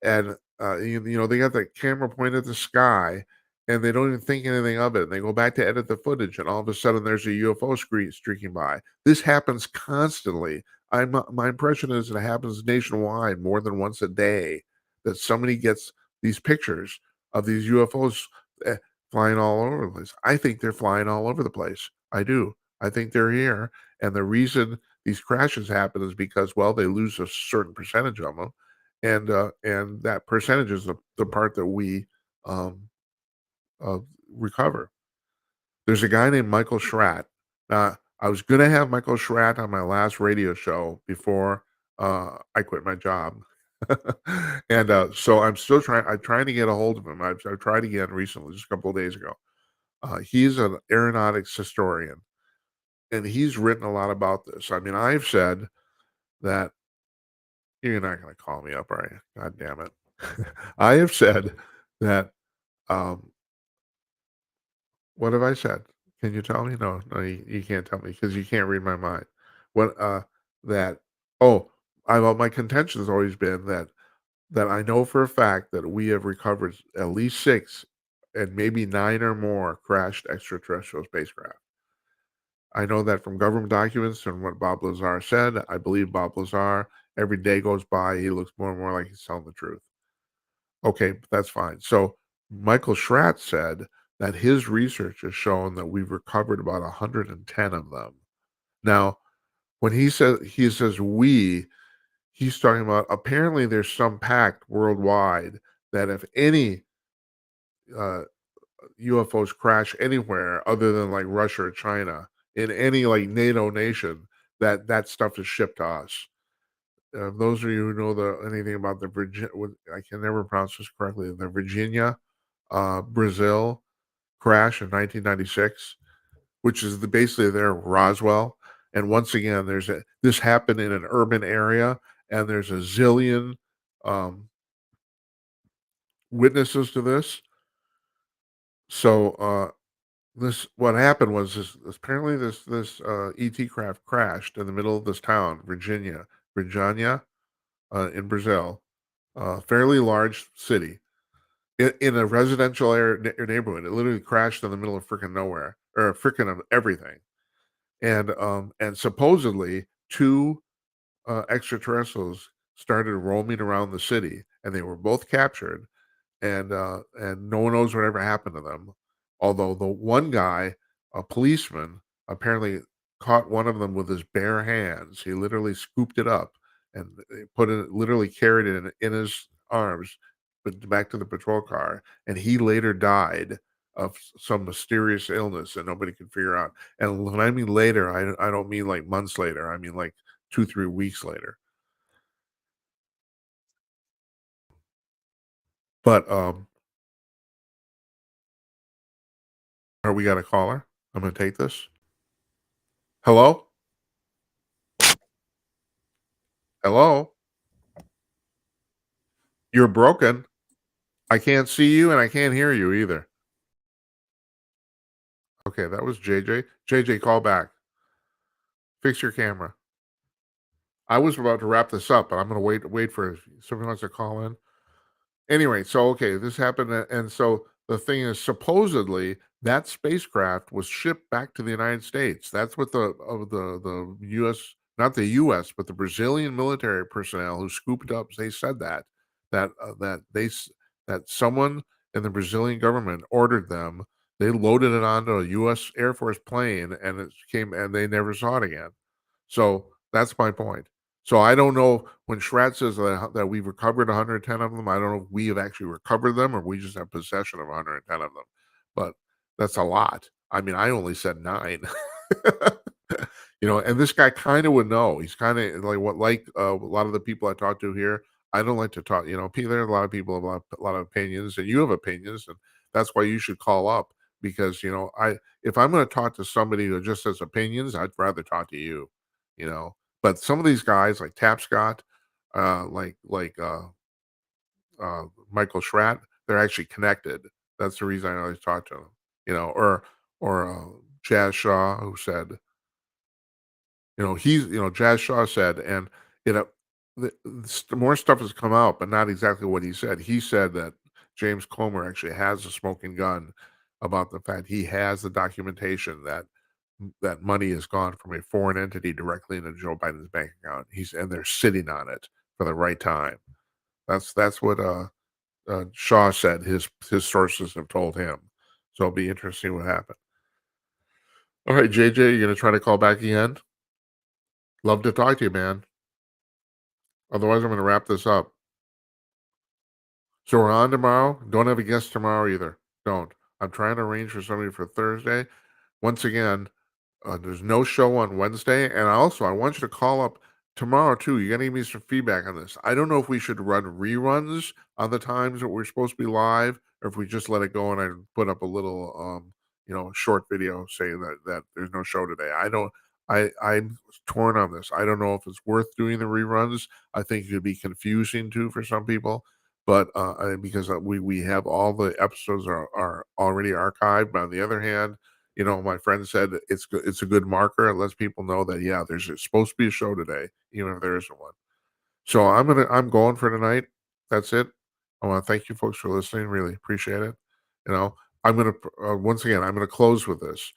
and they got the camera pointed at the sky, and they don't even think anything of it. And they go back to edit the footage, and all of a sudden there's a UFO screen streaking by. This happens constantly. My impression is it happens nationwide more than once a day that somebody gets these pictures of these UFOs eh, flying all over the place. I think they're flying all over the place. I do. I think they're here, and the reason these crashes happen is because, well, they lose a certain percentage of them, and that percentage is the part that we um, uh, recover. There's a guy named Michael Schratt. I was going to have Michael Schratt on my last radio show before I quit my job, and so I'm still trying. I'm trying to get a hold of him. I've tried again recently, just a couple of days ago. He's an aeronautics historian, and he's written a lot about this. I mean, I've said that you're not going to call me up, are you? God damn it! I have said that. Um, what have I said? Can you tell me? No, no, you can't tell me because you can't read my mind. What that oh, my contention has always been that I know for a fact that we have recovered at least 6 and maybe 9 or more crashed extraterrestrial spacecraft. I know that from government documents and what Bob Lazar said. I believe Bob Lazar. Every day goes by, he looks more and more like he's telling the truth. Okay, that's fine. So Michael Schratt said that his research has shown that we've recovered about 110 of them. Now, when he says we, he's talking about apparently there's some pact worldwide that if any uh, UFOs crash anywhere other than like Russia or China in any like NATO nation, that stuff is shipped to us. Those of you who know anything about the Virginia, I can never pronounce this correctly, the Virginia Brazil crash in 1996, which is basically their Roswell. And once again, this happened in an urban area, and there's a zillion um, witnesses to this. So this what happened was apparently this ET craft crashed in the middle of this town, Virginia, in Brazil, fairly large city in a residential area neighborhood. It literally crashed in the middle of freaking nowhere or freaking everything. And supposedly 2 extraterrestrials started roaming around the city, and they were both captured, and no one knows whatever happened to them. Although the one guy, a policeman, apparently caught one of them with his bare hands. He literally scooped it up and put it, literally carried it in his arms, but back to the patrol car. And he later died of some mysterious illness that nobody could figure out. And when I mean later, I don't mean like months later. I mean like 2-3 weeks later. But are we got a caller? I'm gonna take this. Hello? Hello? You're broken. I can't see you and I can't hear you either. Okay, that was JJ. JJ, call back. Fix your camera. I was about to wrap this up, but I'm gonna wait for if somebody wants to call in. Anyway, so okay, this happened, and so the thing is, supposedly that spacecraft was shipped back to the United States. That's what the U.S. not the U.S. but the Brazilian military personnel who scooped up. They said that someone in the Brazilian government ordered them. They loaded it onto a U.S. Air Force plane, and it came, and they never saw it again. So that's my point. So I don't know when Schratt says that we've recovered 110 of them. I don't know if we have actually recovered them or we just have possession of 110 of them. But that's a lot. I mean, I only said 9. And this guy kind of would know. He's kind of like a lot of the people I talk to here. I don't like to talk. There are a lot of people have a lot of opinions, and you have opinions, and that's why you should call up because if I'm going to talk to somebody who just has opinions, I'd rather talk to you. You know, but some of these guys like Tapscott, Michael Schratt, they're actually connected. That's the reason I always talk to them. Or Jazz Shaw, who said Jazz Shaw said, and you know, more stuff has come out, but not exactly what he said. He said that James Comer actually has a smoking gun about the fact he has the documentation that money has gone from a foreign entity directly into Joe Biden's bank account. And they're sitting on it for the right time. That's what Shaw said. His sources have told him. So it'll be interesting what happened. All right, JJ, you gonna try to call back again? Love to talk to you, man. Otherwise, I'm gonna wrap this up. So we're on tomorrow. Don't have a guest tomorrow either. Don't. I'm trying to arrange for somebody for Thursday. Once again, there's no show on Wednesday, and I want you to call up tomorrow too. You got to give me some feedback on this. I don't know if we should run reruns on the times that we're supposed to be live, or if we just let it go and I put up a little, short video saying that there's no show today. I don't. I'm torn on this. I don't know if it's worth doing the reruns. I think it could be confusing too for some people, but because we have all the episodes are already archived. But on the other hand, my friend said it's a good marker. It lets people know that it's supposed to be a show today, even if there isn't one. So I'm going for tonight. That's it. I want to thank you folks for listening. Really appreciate it. I'm gonna once again I'm gonna close with this.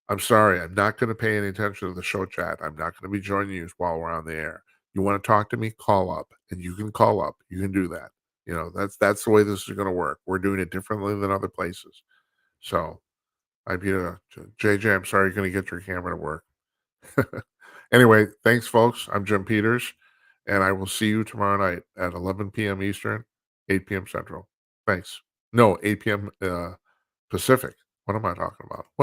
I'm sorry. I'm not gonna pay any attention to the show chat. I'm not gonna be joining you while we're on the air. You want to talk to me? Call up, and you can call up. You can do that. That's the way this is gonna work. We're doing it differently than other places. So JJ, I'm sorry you're going to get your camera to work. Anyway, thanks, folks. I'm Jim Peters, and I will see you tomorrow night at 11 p.m. Eastern, 8 p.m. Central. Thanks. No, 8 p.m. Pacific. What am I talking about?